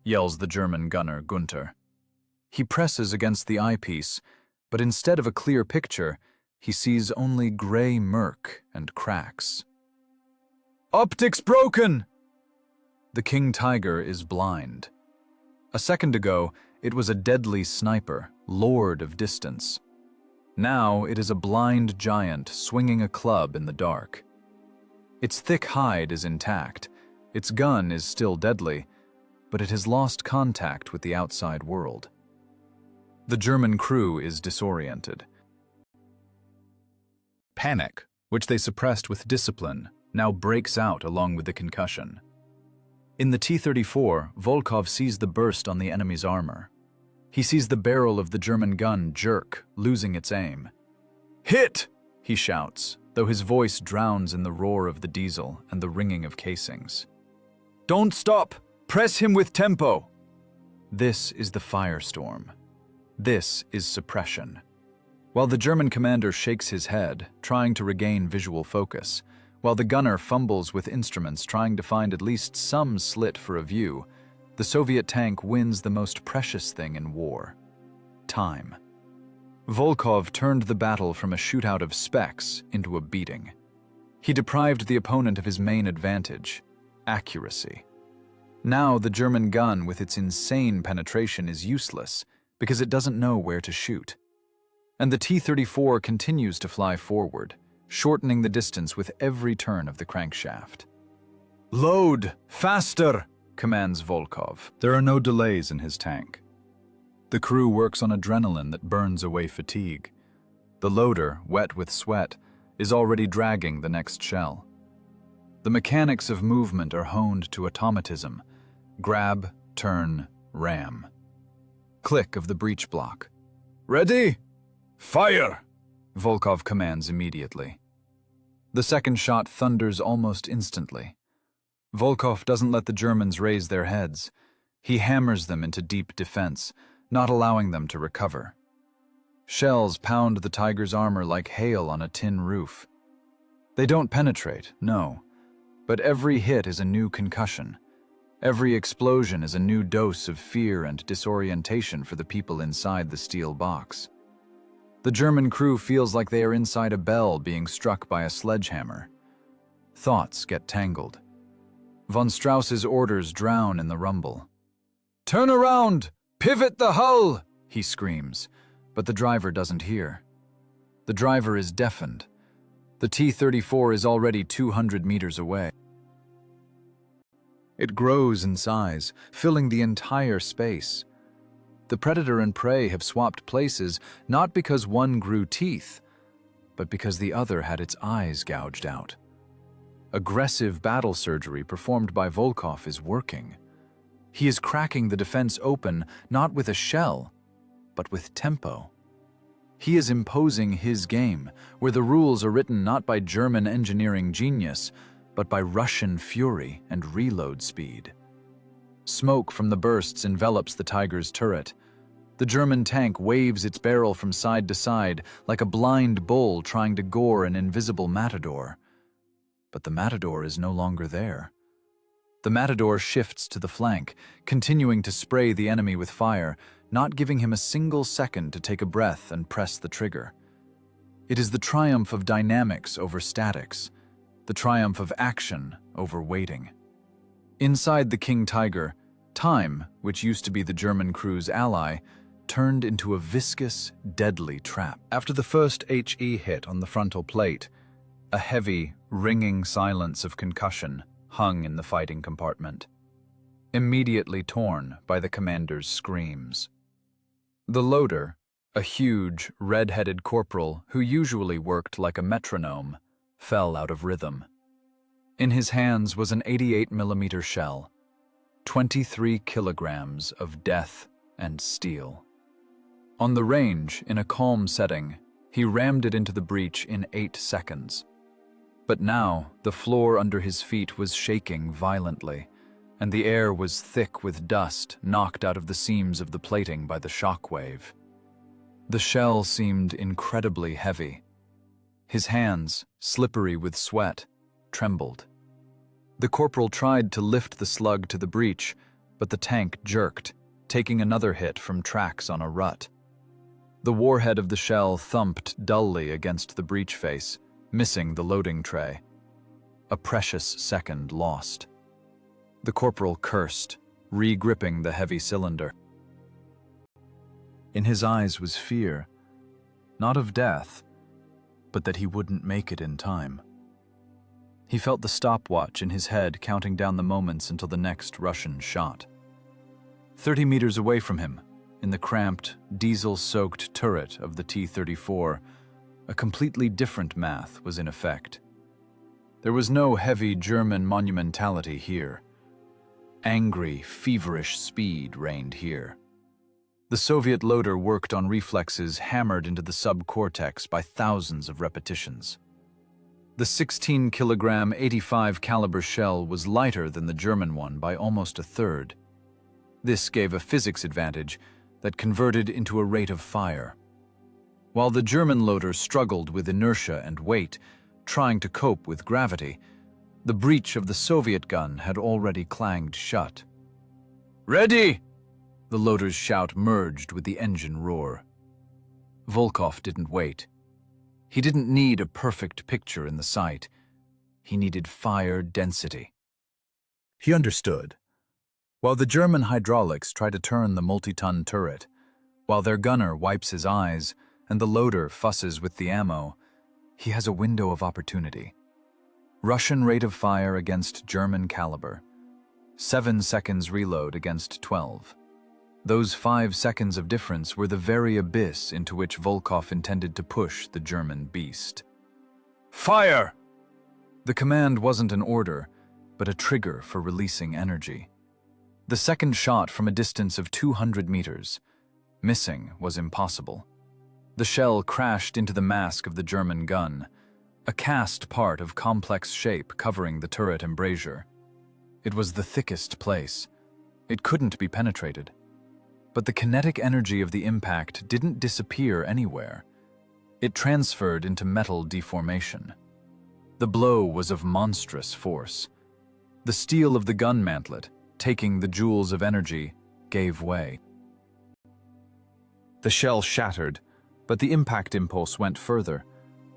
yells the German gunner, Gunther. He presses against the eyepiece, but instead of a clear picture, he sees only gray murk and cracks. "Optics broken!" The king tiger is blind. A second ago, it was a deadly sniper, lord of distance. Now it is a blind giant swinging a club in the dark. Its thick hide is intact, its gun is still deadly, but it has lost contact with the outside world. The German crew is disoriented. Panic, which they suppressed with discipline, now breaks out along with the concussion. In the T-34, Volkov sees the burst on the enemy's armor. He sees the barrel of the German gun jerk, losing its aim. "Hit!" he shouts, though his voice drowns in the roar of the diesel and the ringing of casings. "Don't stop! Press him with tempo!" This is the firestorm. This is suppression. While the German commander shakes his head, trying to regain visual focus, while the gunner fumbles with instruments trying to find at least some slit for a view, the Soviet tank wins the most precious thing in war: time. Volkov turned the battle from a shootout of specs into a beating. He deprived the opponent of his main advantage: accuracy. Now the German gun with its insane penetration is useless because it doesn't know where to shoot. And the T-34 continues to fly forward, shortening the distance with every turn of the crankshaft. "Load! Faster!" commands Volkov. There are no delays in his tank. The crew works on adrenaline that burns away fatigue. The loader, wet with sweat, is already dragging the next shell. The mechanics of movement are honed to automatism. Grab, turn, ram. Click of the breech block. "Ready? Fire!" Volkov commands immediately. The second shot thunders almost instantly. Volkov doesn't let the Germans raise their heads. He hammers them into deep defense, not allowing them to recover. Shells pound the Tiger's armor like hail on a tin roof. They don't penetrate, no, but every hit is a new concussion. Every explosion is a new dose of fear and disorientation for the people inside the steel box. The German crew feels like they are inside a bell being struck by a sledgehammer. Thoughts get tangled. Von Strauss's orders drown in the rumble. "Turn around! Pivot the hull!" he screams, but the driver doesn't hear. The driver is deafened. The T-34 is already 200 meters away. It grows in size, filling the entire space. The predator and prey have swapped places not because one grew teeth, but because the other had its eyes gouged out. Aggressive battle surgery performed by Volkov is working. He is cracking the defense open not with a shell, but with tempo. He is imposing his game, where the rules are written not by German engineering genius, but by Russian fury and reload speed. Smoke from the bursts envelops the Tiger's turret. The German tank waves its barrel from side to side like a blind bull trying to gore an invisible matador. But the matador is no longer there. The matador shifts to the flank, continuing to spray the enemy with fire, not giving him a single second to take a breath and press the trigger. It is the triumph of dynamics over statics, the triumph of action over waiting. Inside the King Tiger, time, which used to be the German crew's ally, turned into a viscous, deadly trap. After the first HE hit on the frontal plate, a heavy, ringing silence of concussion hung in the fighting compartment, immediately torn by the commander's screams. The loader, a huge, red-headed corporal who usually worked like a metronome, fell out of rhythm. In his hands was an 88mm shell, 23 kilograms of death and steel. On the range, in a calm setting, he rammed it into the breach in 8 seconds. But now, the floor under his feet was shaking violently, and the air was thick with dust knocked out of the seams of the plating by the shock wave. The shell seemed incredibly heavy. His hands, slippery with sweat, trembled. The corporal tried to lift the slug to the breach, but the tank jerked, taking another hit from tracks on a rut. The warhead of the shell thumped dully against the breech face, missing the loading tray. A precious second lost. The corporal cursed, re-gripping the heavy cylinder. In his eyes was fear, not of death, but that he wouldn't make it in time. He felt the stopwatch in his head counting down the moments until the next Russian shot. 30 meters away from him, in the cramped, diesel-soaked turret of the T-34, a completely different math was in effect. There was no heavy German monumentality here. Angry, feverish speed reigned here. The Soviet loader worked on reflexes hammered into the subcortex by thousands of repetitions. The 16-kilogram 85 caliber shell was lighter than the German one by almost a third. This gave a physics advantage that converted into a rate of fire. While the German loader struggled with inertia and weight, trying to cope with gravity, the breech of the Soviet gun had already clanged shut. "Ready!" The loader's shout merged with the engine roar. Volkov didn't wait. He didn't need a perfect picture in the sight. He needed fire density. He understood. While the German hydraulics try to turn the multi-ton turret, while their gunner wipes his eyes and the loader fusses with the ammo, he has a window of opportunity. Russian rate of fire against German caliber. 7 seconds reload against 12. Those 5 seconds of difference were the very abyss into which Volkov intended to push the German beast. "Fire!" The command wasn't an order, but a trigger for releasing energy. The second shot from a distance of 200 meters. Missing was impossible. The shell crashed into the mask of the German gun, a cast part of complex shape covering the turret embrasure. It was the thickest place. It couldn't be penetrated. But the kinetic energy of the impact didn't disappear anywhere. It transferred into metal deformation. The blow was of monstrous force. The steel of the gun mantlet, taking the joules of energy, gave way. The shell shattered, but the impact impulse went further,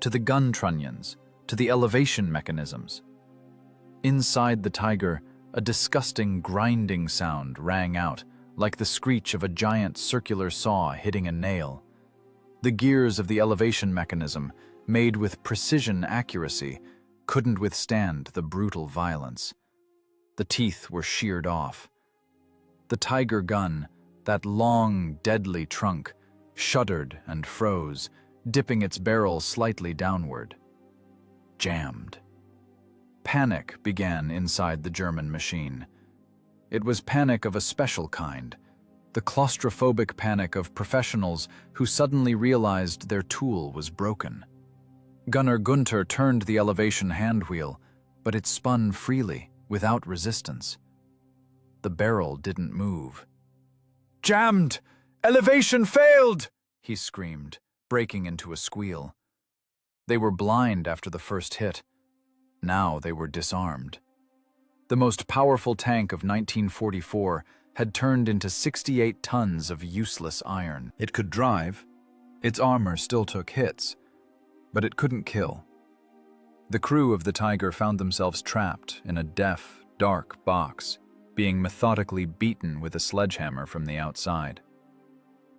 to the gun trunnions, to the elevation mechanisms. Inside the Tiger, a disgusting grinding sound rang out, like the screech of a giant circular saw hitting a nail. The gears of the elevation mechanism, made with precision accuracy, couldn't withstand the brutal violence. The teeth were sheared off. The Tiger gun, that long, deadly trunk, shuddered and froze, dipping its barrel slightly downward. Jammed. Panic began inside the German machine. It was panic of a special kind, the claustrophobic panic of professionals who suddenly realized their tool was broken. Gunner Gunther turned the elevation handwheel, but it spun freely, without resistance. The barrel didn't move. "Jammed! Elevation failed!" he screamed, breaking into a squeal. They were blind after the first hit. Now they were disarmed. The most powerful tank of 1944 had turned into 68 tons of useless iron. It could drive. Its armor still took hits, but it couldn't kill. The crew of the Tiger found themselves trapped in a deaf, dark box, being methodically beaten with a sledgehammer from the outside.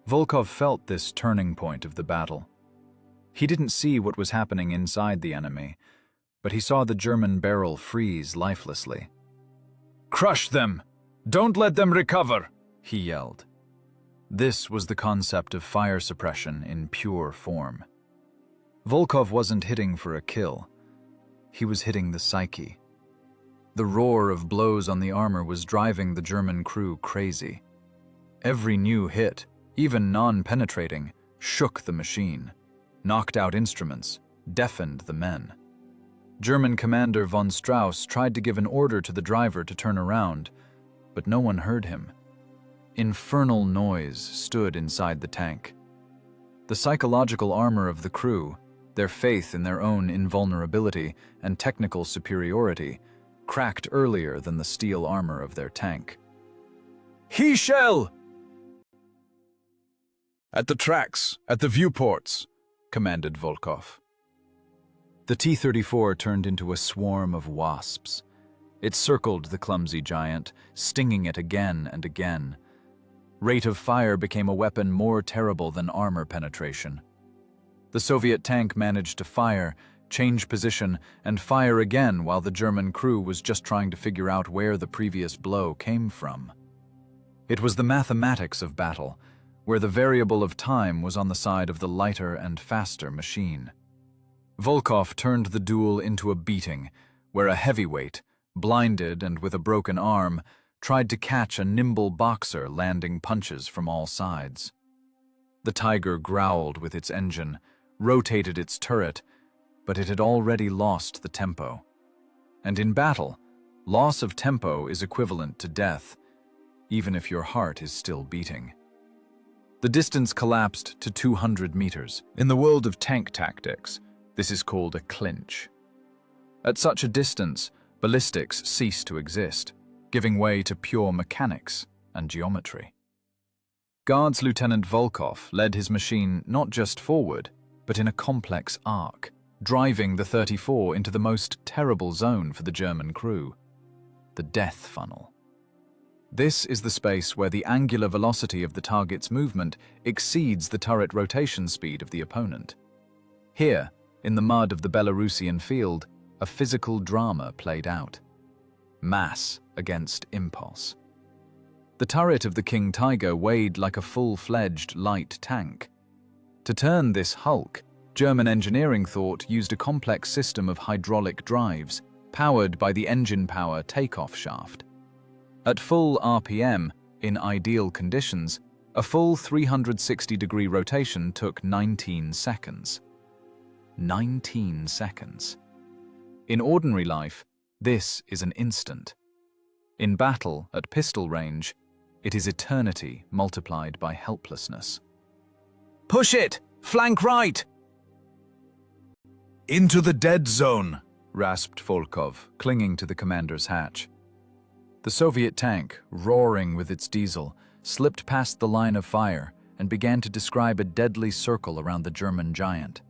Volkov felt this turning point of the battle. He didn't see what was happening inside the enemy, but he saw the German barrel freeze lifelessly. "Crush them! Don't let them recover!" he yelled. This was the concept of fire suppression in pure form. Volkov wasn't hitting for a kill. He was hitting the psyche. The roar of blows on the armor was driving the German crew crazy. Every new hit, even non-penetrating, shook the machine, knocked out instruments, deafened the men. German commander von Strauss tried to give an order to the driver to turn around, but no one heard him. Infernal noise stood inside the tank. The psychological armor of the crew, their faith in their own invulnerability and technical superiority, cracked earlier than the steel armor of their tank. "He shall!" "At the tracks, at the viewports," commanded Volkov. The T-34 turned into a swarm of wasps. It circled the clumsy giant, stinging it again and again. Rate of fire became a weapon more terrible than armor penetration. The Soviet tank managed to fire, change position, and fire again while the German crew was just trying to figure out where the previous blow came from. It was the mathematics of battle, where the variable of time was on the side of the lighter and faster machine. Volkov turned the duel into a beating, where a heavyweight, blinded and with a broken arm, tried to catch a nimble boxer landing punches from all sides. The Tiger growled with its engine, rotated its turret, but it had already lost the tempo. And in battle, loss of tempo is equivalent to death, even if your heart is still beating. The distance collapsed to 200 meters. In the world of tank tactics, this is called a clinch. At such a distance, ballistics cease to exist, giving way to pure mechanics and geometry. Guards Lieutenant Volkov led his machine not just forward, but in a complex arc, driving the 34 into the most terrible zone for the German crew, the death funnel. This is the space where the angular velocity of the target's movement exceeds the turret rotation speed of the opponent. Here, in the mud of the Belarusian field, a physical drama played out. Mass against impulse. The turret of the King Tiger weighed like a full-fledged light tank. To turn this hulk, German engineering thought used a complex system of hydraulic drives, powered by the engine power takeoff shaft. At full RPM, in ideal conditions, a full 360-degree rotation took 19 seconds. 19 seconds. In ordinary life, this is an instant. In battle, at pistol range, it is eternity multiplied by helplessness. "Push it! Flank right!" Into the dead zone, rasped Volkov, clinging to the commander's hatch. The Soviet tank, roaring with its diesel, slipped past the line of fire and began to describe a deadly circle around the German giant.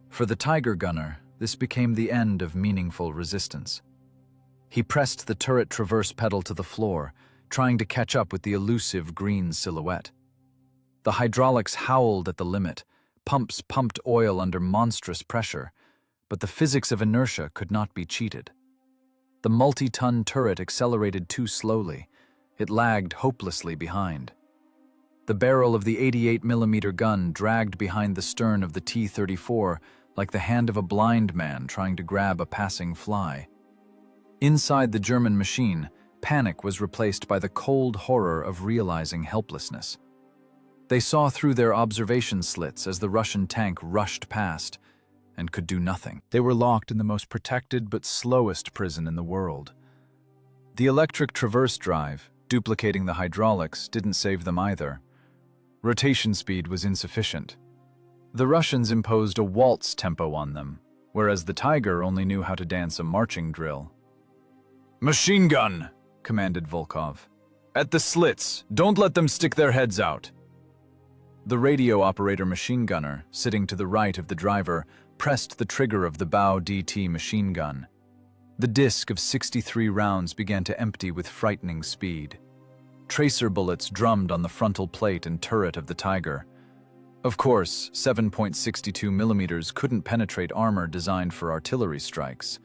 For the Tiger gunner, this became the end of meaningful resistance. He pressed the turret traverse pedal to the floor, trying to catch up with the elusive green silhouette. The hydraulics howled at the limit, pumps pumped oil under monstrous pressure, but the physics of inertia could not be cheated. The multi-ton turret accelerated too slowly. It lagged hopelessly behind. The barrel of the 88mm gun dragged behind the stern of the T-34 like the hand of a blind man trying to grab a passing fly. Inside the German machine, panic was replaced by the cold horror of realizing helplessness. They saw through their observation slits as the Russian tank rushed past and could do nothing. They were locked in the most protected but slowest prison in the world. The electric traverse drive, duplicating the hydraulics, didn't save them either. Rotation speed was insufficient. The Russians imposed a waltz tempo on them, whereas the Tiger only knew how to dance a marching drill. "Machine gun!" commanded Volkov. "At the slits! Don't let them stick their heads out!" The radio operator machine gunner, sitting to the right of the driver, pressed the trigger of the bow DT machine gun. The disc of 63 rounds began to empty with frightening speed. Tracer bullets drummed on the frontal plate and turret of the Tiger. Of course, 7.62mm couldn't penetrate armor designed for artillery strikes,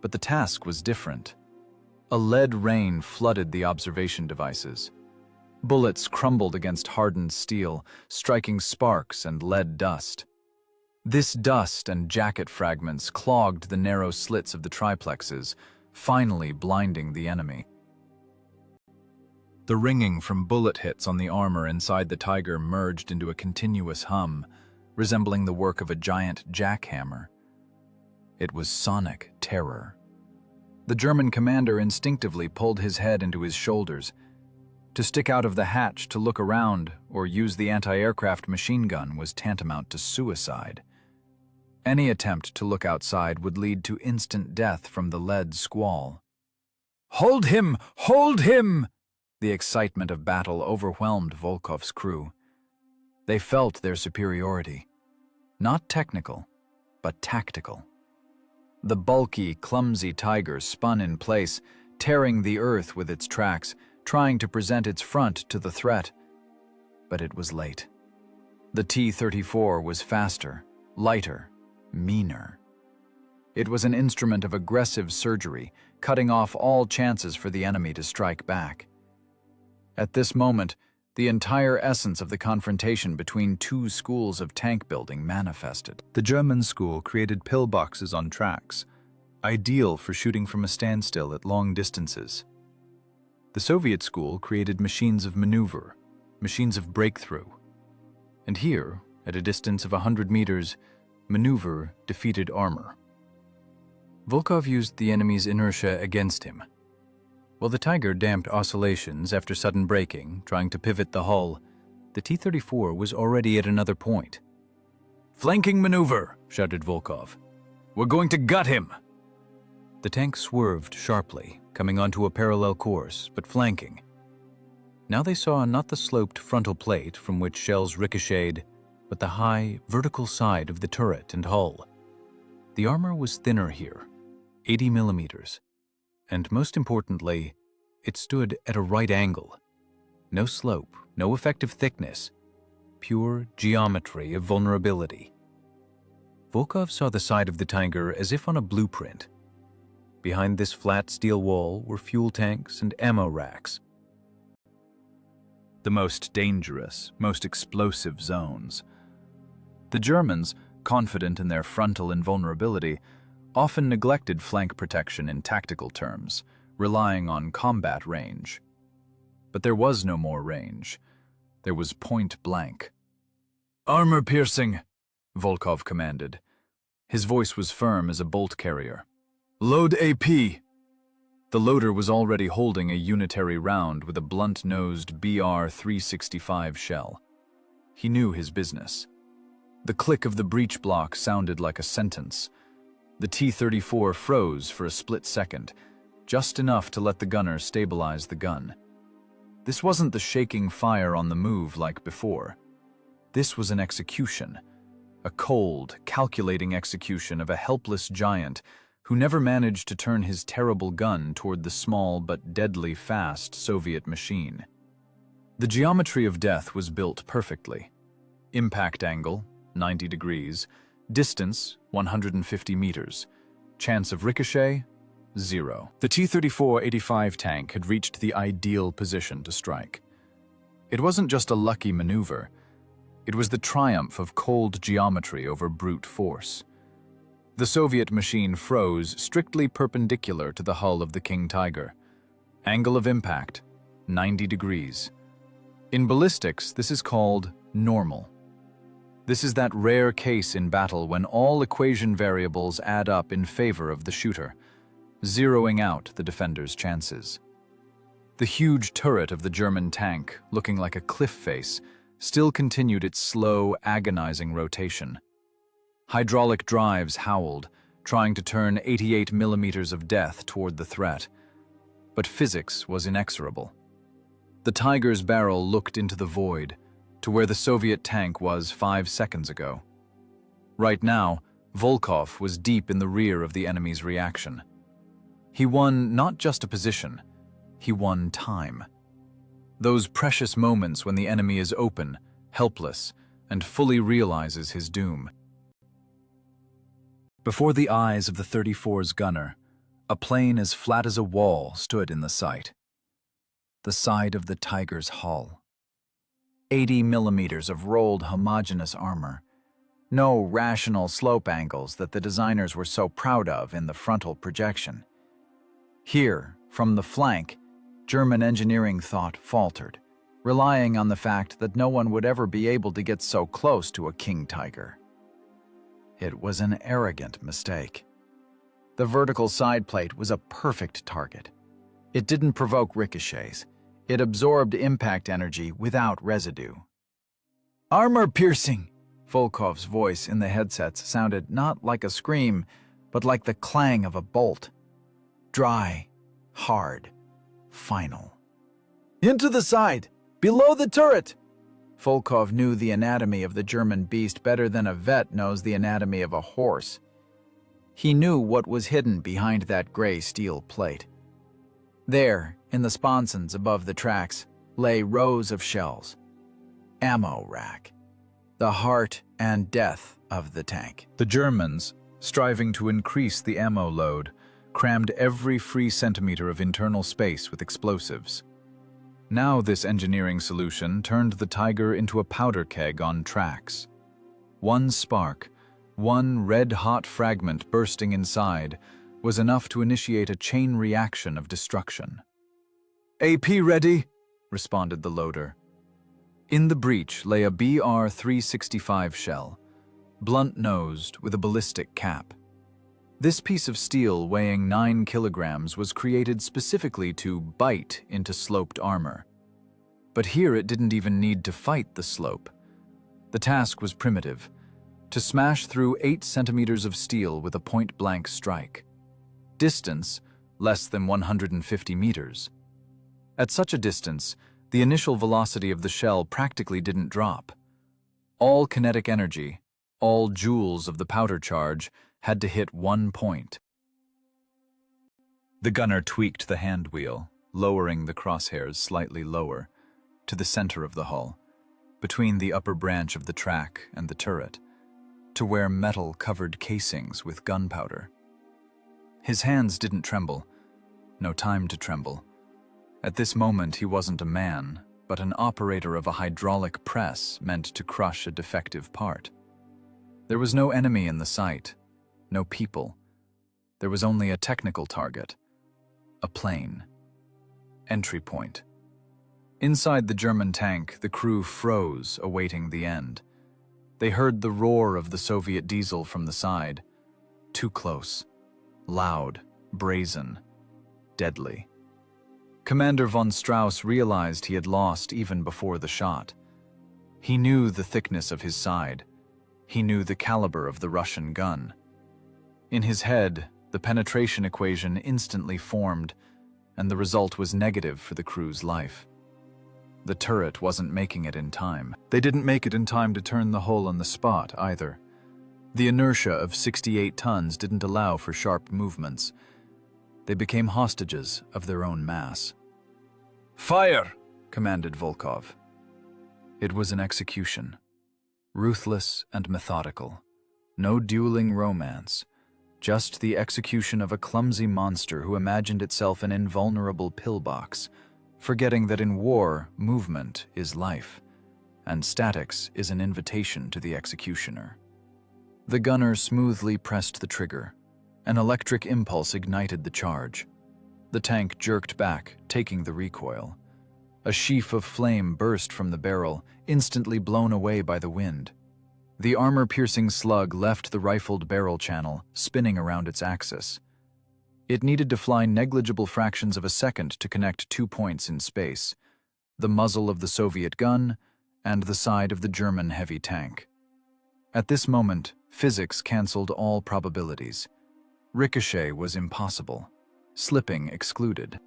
but the task was different. A lead rain flooded the observation devices. Bullets crumbled against hardened steel, striking sparks and lead dust. This dust and jacket fragments clogged the narrow slits of the triplexes, finally blinding the enemy. The ringing from bullet hits on the armor inside the Tiger merged into a continuous hum, resembling the work of a giant jackhammer. It was sonic terror. The German commander instinctively pulled his head into his shoulders. To stick out of the hatch to look around or use the anti-aircraft machine gun was tantamount to suicide. Any attempt to look outside would lead to instant death from the lead squall. "Hold him! Hold him!" The excitement of battle overwhelmed Volkov's crew. They felt their superiority. Not technical, but tactical. The bulky, clumsy Tiger spun in place, tearing the earth with its tracks, trying to present its front to the threat. But it was late. The T-34 was faster, lighter, meaner. It was an instrument of aggressive surgery, cutting off all chances for the enemy to strike back. At this moment, the entire essence of the confrontation between two schools of tank building manifested. The German school created pillboxes on tracks, ideal for shooting from a standstill at long distances. The Soviet school created machines of maneuver, machines of breakthrough. And here, at a distance of 100 meters, maneuver defeated armor. Volkov used the enemy's inertia against him. While the Tiger damped oscillations after sudden braking, trying to pivot the hull, the T-34 was already at another point. "Flanking maneuver!" shouted Volkov. "We're going to gut him!" The tank swerved sharply, coming onto a parallel course, but flanking. Now they saw not the sloped frontal plate from which shells ricocheted, but the high, vertical side of the turret and hull. The armor was thinner here, 80 millimeters. And most importantly, it stood at a right angle. No slope, no effective thickness, pure geometry of vulnerability. Volkov saw the side of the Tiger as if on a blueprint. Behind this flat steel wall were fuel tanks and ammo racks. The most dangerous, most explosive zones. The Germans, confident in their frontal invulnerability, often neglected flank protection in tactical terms, relying on combat range. But there was no more range. There was point blank. "Armor piercing," Volkov commanded. His voice was firm as a bolt carrier. "Load AP." The loader was already holding a unitary round with a blunt-nosed BR-365 shell. He knew his business. The click of the breech block sounded like a sentence. The T-34 froze for a split second, just enough to let the gunner stabilize the gun. This wasn't the shaking fire on the move like before. This was an execution, a cold, calculating execution of a helpless giant who never managed to turn his terrible gun toward the small but deadly fast Soviet machine. The geometry of death was built perfectly. Impact angle, 90 degrees, distance, 150 meters, chance of ricochet, 0. The T-34-85 tank had reached the ideal position to strike. It wasn't just a lucky maneuver. It was the triumph of cold geometry over brute force. The Soviet machine froze strictly perpendicular to the hull of the King Tiger. Angle of impact, 90 degrees. In ballistics, this is called normal. This is that rare case in battle when all equation variables add up in favor of the shooter, zeroing out the defender's chances. The huge turret of the German tank, looking like a cliff face, still continued its slow, agonizing rotation. Hydraulic drives howled, trying to turn 88 millimeters of death toward the threat. But physics was inexorable. The Tiger's barrel looked into the void, to where the Soviet tank was 5 seconds ago. Right now, Volkov was deep in the rear of the enemy's reaction. He won not just a position, he won time. Those precious moments when the enemy is open, helpless, and fully realizes his doom. Before the eyes of the 34's gunner, a plane as flat as a wall stood in the sight. The side of the Tiger's hull. 80 millimeters of rolled homogeneous armor. No rational slope angles that the designers were so proud of in the frontal projection. Here, from the flank, German engineering thought faltered, relying on the fact that no one would ever be able to get so close to a King Tiger. It was an arrogant mistake. The vertical side plate was a perfect target. It didn't provoke ricochets. It absorbed impact energy without residue. "Armor piercing!" Volkov's voice in the headsets sounded not like a scream, but like the clang of a bolt. Dry, hard, final. "Into the side! Below the turret!" Volkov knew the anatomy of the German beast better than a vet knows the anatomy of a horse. He knew what was hidden behind that gray steel plate. There, in the sponsons above the tracks, lay rows of shells. Ammo rack. The heart and death of the tank. The Germans, striving to increase the ammo load, crammed every free centimeter of internal space with explosives. Now this engineering solution turned the Tiger into a powder keg on tracks. One spark, one red-hot fragment bursting inside, was enough to initiate a chain reaction of destruction. "AP ready," responded the loader. In the breech lay a BR-365 shell, blunt-nosed with a ballistic cap. This piece of steel weighing 9 kilograms was created specifically to bite into sloped armor. But here it didn't even need to fight the slope. The task was primitive, to smash through 8 centimeters of steel with a point-blank strike. Distance, less than 150 meters. At such a distance, the initial velocity of the shell practically didn't drop. All kinetic energy, all joules of the powder charge, had to hit one point. The gunner tweaked the hand wheel, lowering the crosshairs slightly lower, to the center of the hull, between the upper branch of the track and the turret, to where metal covered casings with gunpowder. His hands didn't tremble. No time to tremble. At this moment he wasn't a man, but an operator of a hydraulic press meant to crush a defective part. There was no enemy in the sight, no people. There was only a technical target, a plane. Entry point. Inside the German tank, the crew froze, awaiting the end. They heard the roar of the Soviet diesel from the side. Too close. Loud, brazen, deadly. Commander von Strauss realized he had lost even before the shot. He knew the thickness of his side. He knew the caliber of the Russian gun. In his head, the penetration equation instantly formed, and the result was negative for the crew's life. The turret wasn't making it in time. They didn't make it in time to turn the hull on the spot, either. The inertia of 68 tons didn't allow for sharp movements. They became hostages of their own mass. "Fire!" commanded Volkov. It was an execution. Ruthless and methodical. No dueling romance. Just the execution of a clumsy monster who imagined itself an invulnerable pillbox, forgetting that in war, movement is life, and statics is an invitation to the executioner. The gunner smoothly pressed the trigger. An electric impulse ignited the charge. The tank jerked back, taking the recoil. A sheaf of flame burst from the barrel, instantly blown away by the wind. The armor-piercing slug left the rifled barrel channel, spinning around its axis. It needed to fly negligible fractions of a second to connect 2 points in space: the muzzle of the Soviet gun and the side of the German heavy tank. At this moment, physics canceled all probabilities. Ricochet was impossible. Slipping excluded.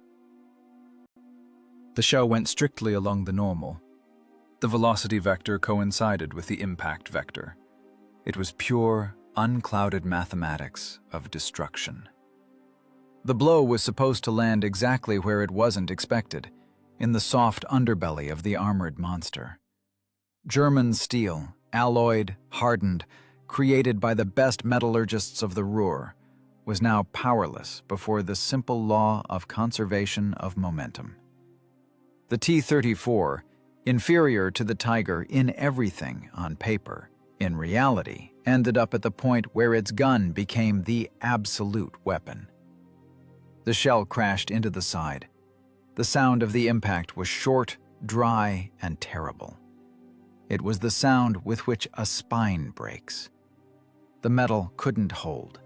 The shell went strictly along the normal. The velocity vector coincided with the impact vector. It was pure, unclouded mathematics of destruction. The blow was supposed to land exactly where it wasn't expected, in the soft underbelly of the armored monster. German steel, alloyed, hardened, created by the best metallurgists of the Ruhr, was now powerless before the simple law of conservation of momentum. The T-34, inferior to the Tiger in everything on paper, in reality, ended up at the point where its gun became the absolute weapon. The shell crashed into the side. The sound of the impact was short, dry, and terrible. It was the sound with which a spine breaks. The metal couldn't hold.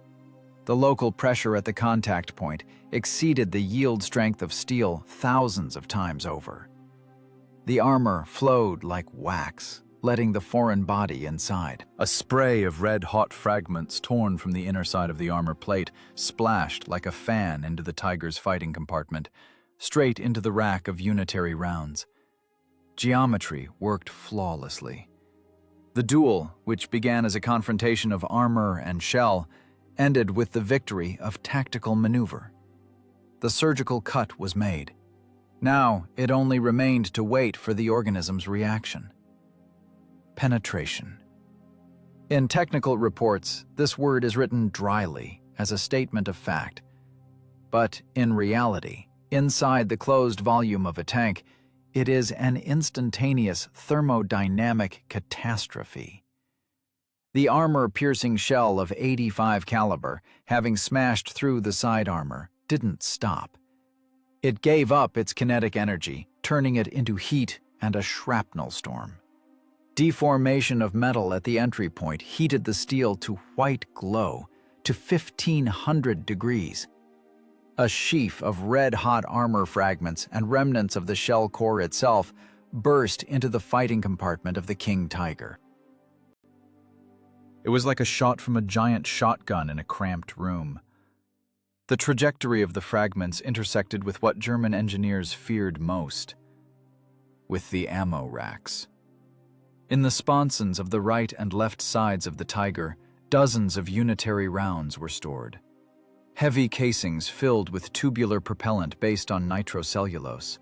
The local pressure at the contact point exceeded the yield strength of steel thousands of times over. The armor flowed like wax, letting the foreign body inside. A spray of red-hot fragments torn from the inner side of the armor plate splashed like a fan into the Tiger's fighting compartment, straight into the rack of unitary rounds. Geometry worked flawlessly. The duel, which began as a confrontation of armor and shell, ended with the victory of tactical maneuver. The surgical cut was made. Now it only remained to wait for the organism's reaction. Penetration. In technical reports, this word is written dryly as a statement of fact. But in reality, inside the closed volume of a tank, it is an instantaneous thermodynamic catastrophe. The armor-piercing shell of 85 caliber, having smashed through the side armor, didn't stop. It gave up its kinetic energy, turning it into heat and a shrapnel storm. Deformation of metal at the entry point heated the steel to white glow, to 1,500 degrees. A sheaf of red-hot armor fragments and remnants of the shell core itself burst into the fighting compartment of the King Tiger. It was like a shot from a giant shotgun in a cramped room. The trajectory of the fragments intersected with what German engineers feared most, with the ammo racks. In the sponsons of the right and left sides of the Tiger, dozens of unitary rounds were stored. Heavy casings filled with tubular propellant based on nitrocellulose.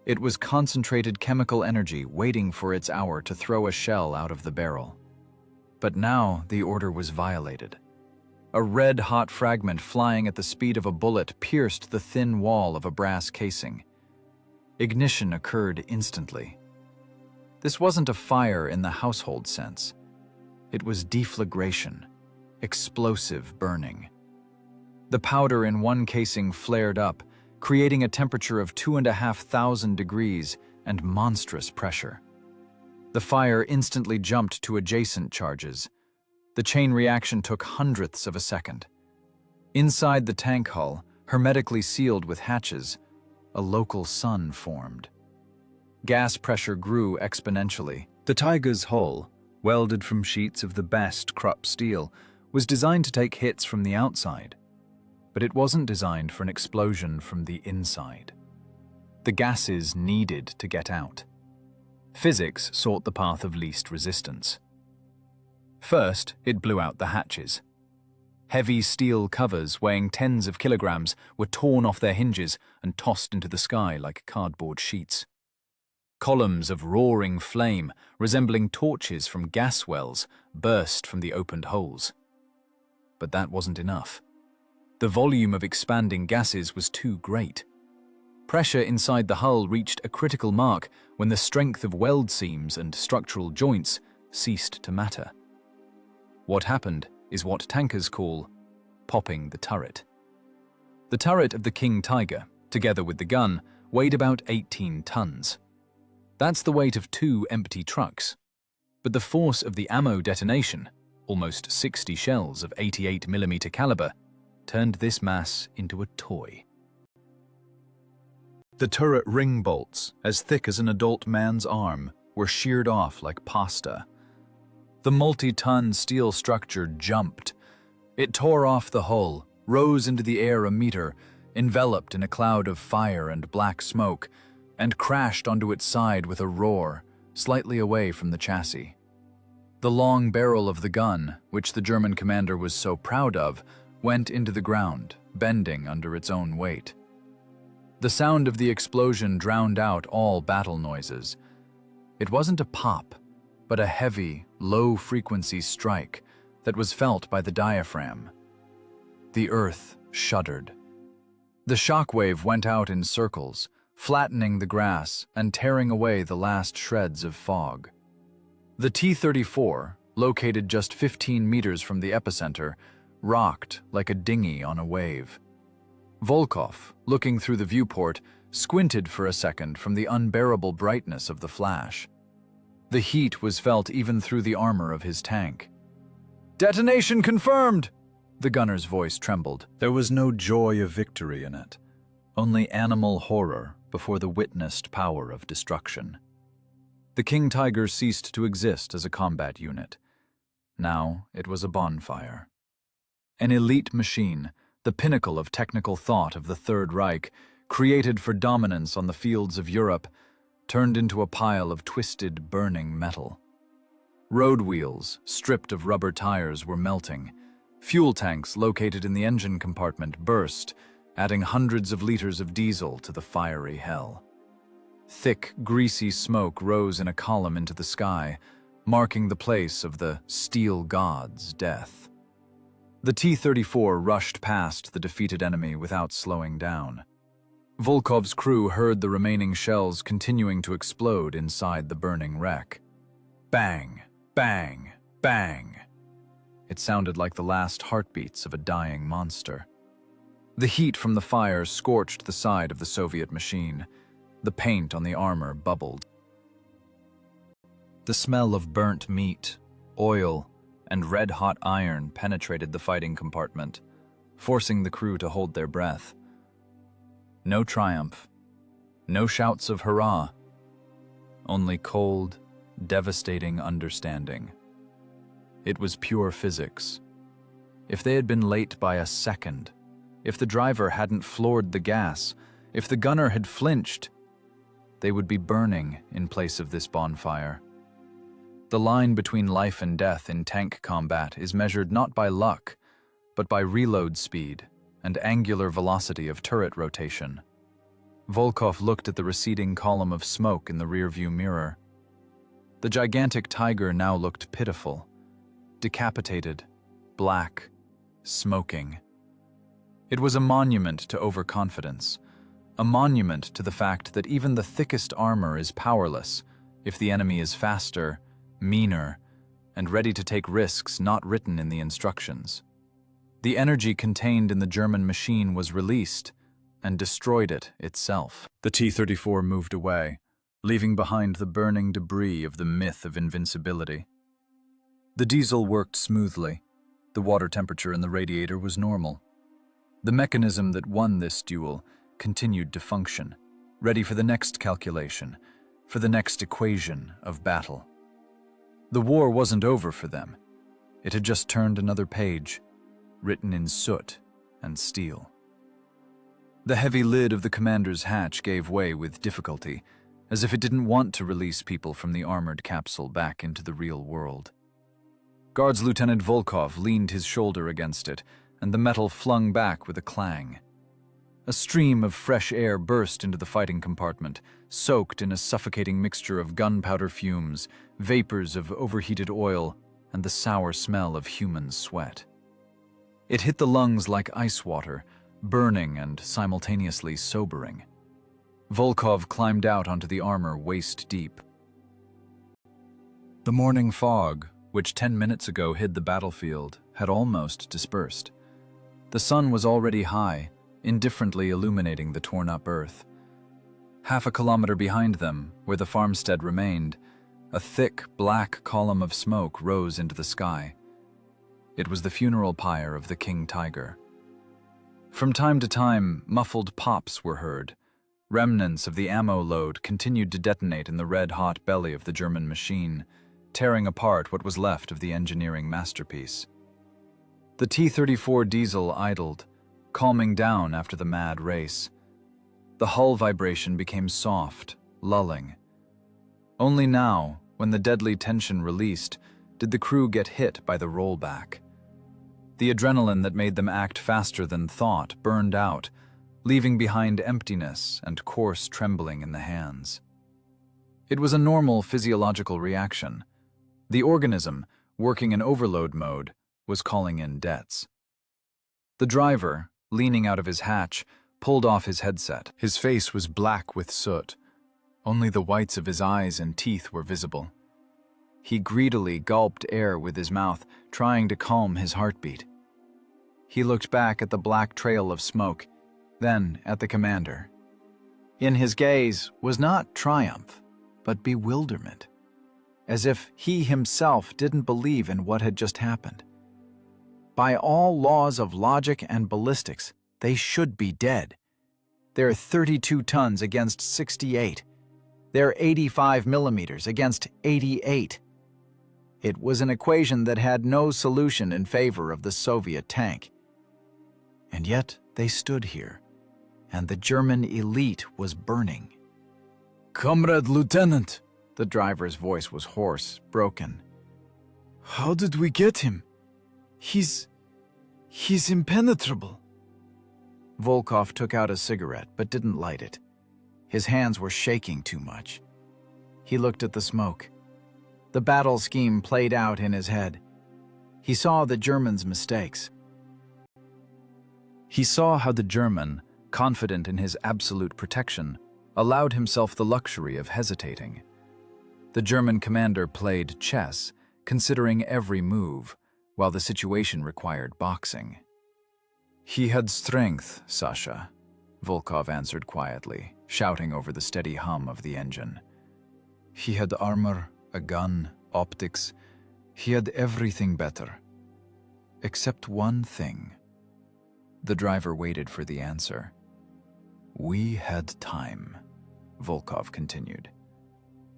It was concentrated chemical energy waiting for its hour to throw a shell out of the barrel. But now the order was violated. A red-hot fragment flying at the speed of a bullet pierced the thin wall of a brass casing. Ignition occurred instantly. This wasn't a fire in the household sense. It was deflagration, explosive burning. The powder in one casing flared up, creating a temperature of 2,500 degrees and monstrous pressure. The fire instantly jumped to adjacent charges. The chain reaction took hundredths of a second. Inside the tank hull, hermetically sealed with hatches, a local sun formed. Gas pressure grew exponentially. The Tiger's hull, welded from sheets of the best Krupp steel, was designed to take hits from the outside. But it wasn't designed for an explosion from the inside. The gases needed to get out. Physics sought the path of least resistance. First, it blew out the hatches. Heavy steel covers weighing tens of kilograms were torn off their hinges and tossed into the sky like cardboard sheets. Columns of roaring flame, resembling torches from gas wells, burst from the opened holes. But that wasn't enough. The volume of expanding gases was too great. Pressure inside the hull reached a critical mark when the strength of weld seams and structural joints ceased to matter. What happened is what tankers call popping the turret. The turret of the King Tiger, together with the gun, weighed about 18 tons. That's the weight of 2 empty trucks. But the force of the ammo detonation, almost 60 shells of 88mm caliber, turned this mass into a toy. The turret ring bolts, as thick as an adult man's arm, were sheared off like pasta. The multi-ton steel structure jumped. It tore off the hull, rose into the air a meter, enveloped in a cloud of fire and black smoke, and crashed onto its side with a roar, slightly away from the chassis. The long barrel of the gun, which the German commander was so proud of, went into the ground, bending under its own weight. The sound of the explosion drowned out all battle noises. It wasn't a pop, but a heavy, low-frequency strike that was felt by the diaphragm. The earth shuddered. The shockwave went out in circles, flattening the grass and tearing away the last shreds of fog. The T-34, located just 15 meters from the epicenter, rocked like a dinghy on a wave. Volkov, looking through the viewport, squinted for a second from the unbearable brightness of the flash. The heat was felt even through the armor of his tank. "Detonation confirmed!" The gunner's voice trembled. There was no joy of victory in it, only animal horror before the witnessed power of destruction. The King Tiger ceased to exist as a combat unit. Now it was a bonfire. An elite machine, the pinnacle of technical thought of the Third Reich, created for dominance on the fields of Europe, turned into a pile of twisted, burning metal. Road wheels, stripped of rubber tires, were melting. Fuel tanks located in the engine compartment burst, adding hundreds of liters of diesel to the fiery hell. Thick, greasy smoke rose in a column into the sky, marking the place of the Steel God's death. The T-34 rushed past the defeated enemy without slowing down. Volkov's crew heard the remaining shells continuing to explode inside the burning wreck. Bang, bang, bang. It sounded like the last heartbeats of a dying monster. The heat from the fire scorched the side of the Soviet machine. The paint on the armor bubbled. The smell of burnt meat, oil, and red-hot iron penetrated the fighting compartment, forcing the crew to hold their breath. No triumph, no shouts of hurrah, only cold, devastating understanding. It was pure physics. If they had been late by a second, if the driver hadn't floored the gas, if the gunner had flinched, they would be burning in place of this bonfire. The line between life and death in tank combat is measured not by luck, but by reload speed and angular velocity of turret rotation. Volkov looked at the receding column of smoke in the rearview mirror. The gigantic Tiger now looked pitiful, decapitated, black, smoking. It was a monument to overconfidence, a monument to the fact that even the thickest armor is powerless if the enemy is faster, meaner, and ready to take risks not written in the instructions. The energy contained in the German machine was released and destroyed it itself. The T-34 moved away, leaving behind the burning debris of the myth of invincibility. The diesel worked smoothly. The water temperature in the radiator was normal. The mechanism that won this duel continued to function, ready for the next calculation, for the next equation of battle. The war wasn't over for them. It had just turned another page, written in soot and steel. The heavy lid of the commander's hatch gave way with difficulty, as if it didn't want to release people from the armored capsule back into the real world. Guards Lieutenant Volkov leaned his shoulder against it, and the metal flung back with a clang. A stream of fresh air burst into the fighting compartment, soaked in a suffocating mixture of gunpowder fumes, vapors of overheated oil, and the sour smell of human sweat. It hit the lungs like ice water, burning and simultaneously sobering. Volkov climbed out onto the armor waist deep. The morning fog, which 10 minutes ago hid the battlefield, had almost dispersed. The sun was already high, indifferently illuminating the torn-up earth. Half a kilometer behind them, where the farmstead remained, a thick, black column of smoke rose into the sky. It was the funeral pyre of the king tiger. From time to time, muffled pops were heard. Remnants of the ammo load continued to detonate in the red-hot belly of the German machine, tearing apart what was left of the engineering masterpiece. The T-34 diesel idled, calming down after the mad race. The hull vibration became soft, lulling. Only now, when the deadly tension released, did the crew get hit by the rollback. The adrenaline that made them act faster than thought burned out, leaving behind emptiness and coarse trembling in the hands. It was a normal physiological reaction. The organism, working in overload mode, was calling in debts. The driver, leaning out of his hatch, pulled off his headset. His face was black with soot. Only the whites of his eyes and teeth were visible. He greedily gulped air with his mouth, trying to calm his heartbeat. He looked back at the black trail of smoke, then at the commander. In his gaze was not triumph, but bewilderment, as if he himself didn't believe in what had just happened. By all laws of logic and ballistics, they should be dead. They're 32 tons against 68. They're 85 millimeters against 88. It was an equation that had no solution in favor of the Soviet tank. And yet they stood here, and the German elite was burning. "Comrade Lieutenant," the driver's voice was hoarse, broken. "How did we get him? He's impenetrable." Volkov took out a cigarette, but didn't light it. His hands were shaking too much. He looked at the smoke. The battle scheme played out in his head. He saw the German's mistakes. He saw how the German, confident in his absolute protection, allowed himself the luxury of hesitating. The German commander played chess, considering every move, while the situation required boxing. "He had strength, Sasha," Volkov answered quietly, shouting over the steady hum of the engine. "He had armor, a gun, optics. He had everything better. Except one thing." The driver waited for the answer. "We had time," Volkov continued.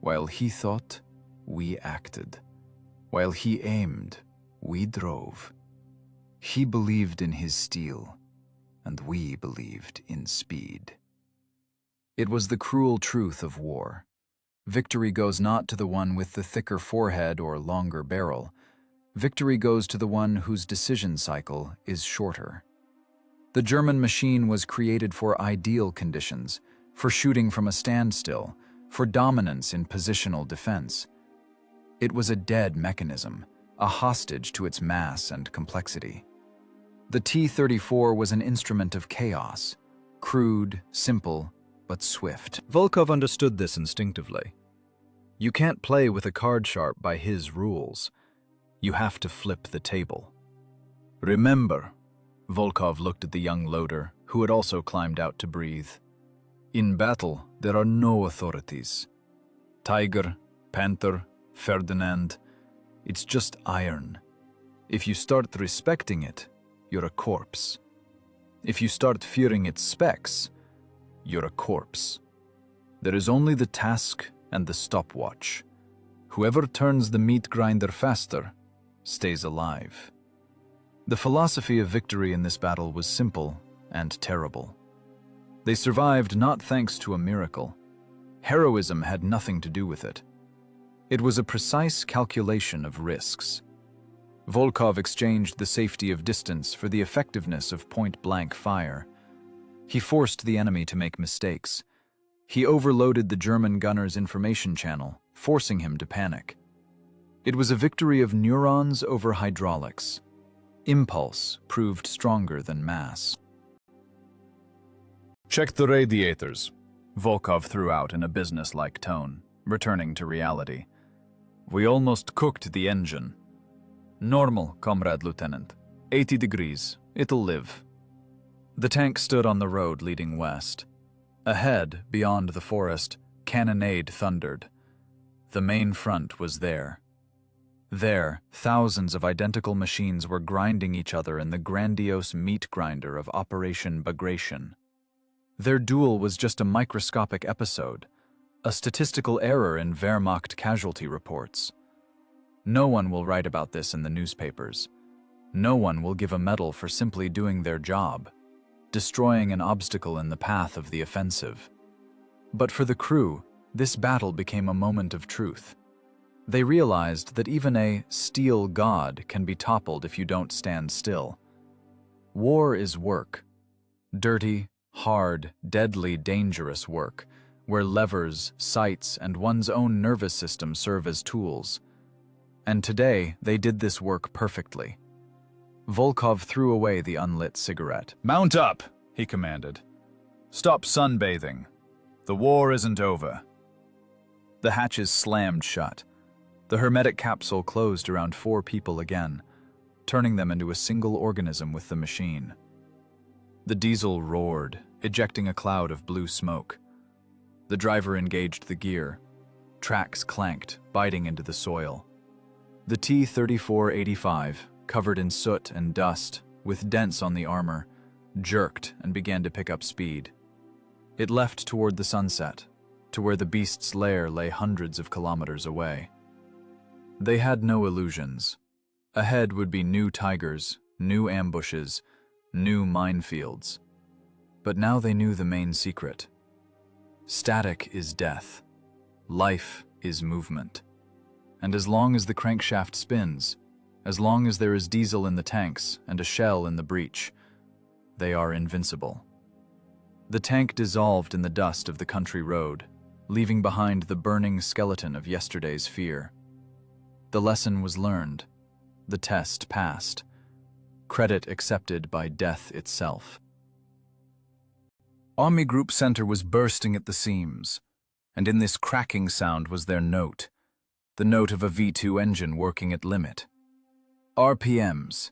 "While he thought, we acted. While he aimed, we drove. He believed in his steel, and we believed in speed." It was the cruel truth of war. Victory goes not to the one with the thicker forehead or longer barrel. Victory goes to the one whose decision cycle is shorter. The German machine was created for ideal conditions, for shooting from a standstill, for dominance in positional defense. It was a dead mechanism, a hostage to its mass and complexity. The T-34 was an instrument of chaos, crude, simple, but swift. Volkov understood this instinctively. You can't play with a card sharp by his rules. You have to flip the table. Remember, Volkov looked at the young loader, who had also climbed out to breathe. In battle, there are no authorities. Tiger, Panther, Ferdinand, it's just iron. If you start respecting it, you're a corpse. If you start fearing its specs, you're a corpse. There is only the task and the stopwatch. Whoever turns the meat grinder faster stays alive. The philosophy of victory in this battle was simple and terrible. They survived not thanks to a miracle. Heroism had nothing to do with it. It was a precise calculation of risks. Volkov exchanged the safety of distance for the effectiveness of point-blank fire. He forced the enemy to make mistakes. He overloaded the German gunner's information channel, forcing him to panic. It was a victory of neurons over hydraulics. Impulse proved stronger than mass. Check the radiators, Volkov threw out in a businesslike tone, returning to reality. We almost cooked the engine. Normal, Comrade Lieutenant. 80 degrees. It'll live. The tank stood on the road leading west. Ahead, beyond the forest, cannonade thundered. The main front was there. There, thousands of identical machines were grinding each other in the grandiose meat grinder of Operation Bagration. Their duel was just a microscopic episode, a statistical error in Wehrmacht casualty reports. No one will write about this in the newspapers. No one will give a medal for simply doing their job, destroying an obstacle in the path of the offensive. But for the crew, this battle became a moment of truth. They realized that even a steel god can be toppled if you don't stand still. War is work. Dirty, hard, deadly, dangerous work, where levers, sights, and one's own nervous system serve as tools. And today, they did this work perfectly. Volkov threw away the unlit cigarette. Mount up, he commanded. Stop sunbathing. The war isn't over. The hatches slammed shut. The hermetic capsule closed around 4 people again, turning them into a single organism with the machine. The diesel roared, ejecting a cloud of blue smoke. The driver engaged the gear. Tracks clanked, biting into the soil. The T-34 covered in soot and dust, with dents on the armor, jerked and began to pick up speed. It left toward the sunset, to where the beast's lair lay hundreds of kilometers away. They had no illusions. Ahead would be new tigers, new ambushes, new minefields. But now they knew the main secret. Static is death. Life is movement. And as long as the crankshaft spins, as long as there is diesel in the tanks and a shell in the breech, they are invincible. The tank dissolved in the dust of the country road, leaving behind the burning skeleton of yesterday's fear. The lesson was learned. The test passed. Credit accepted by death itself. Army Group Center was bursting at the seams, and in this cracking sound was their note, the note of a V2 engine working at limit. RPMs,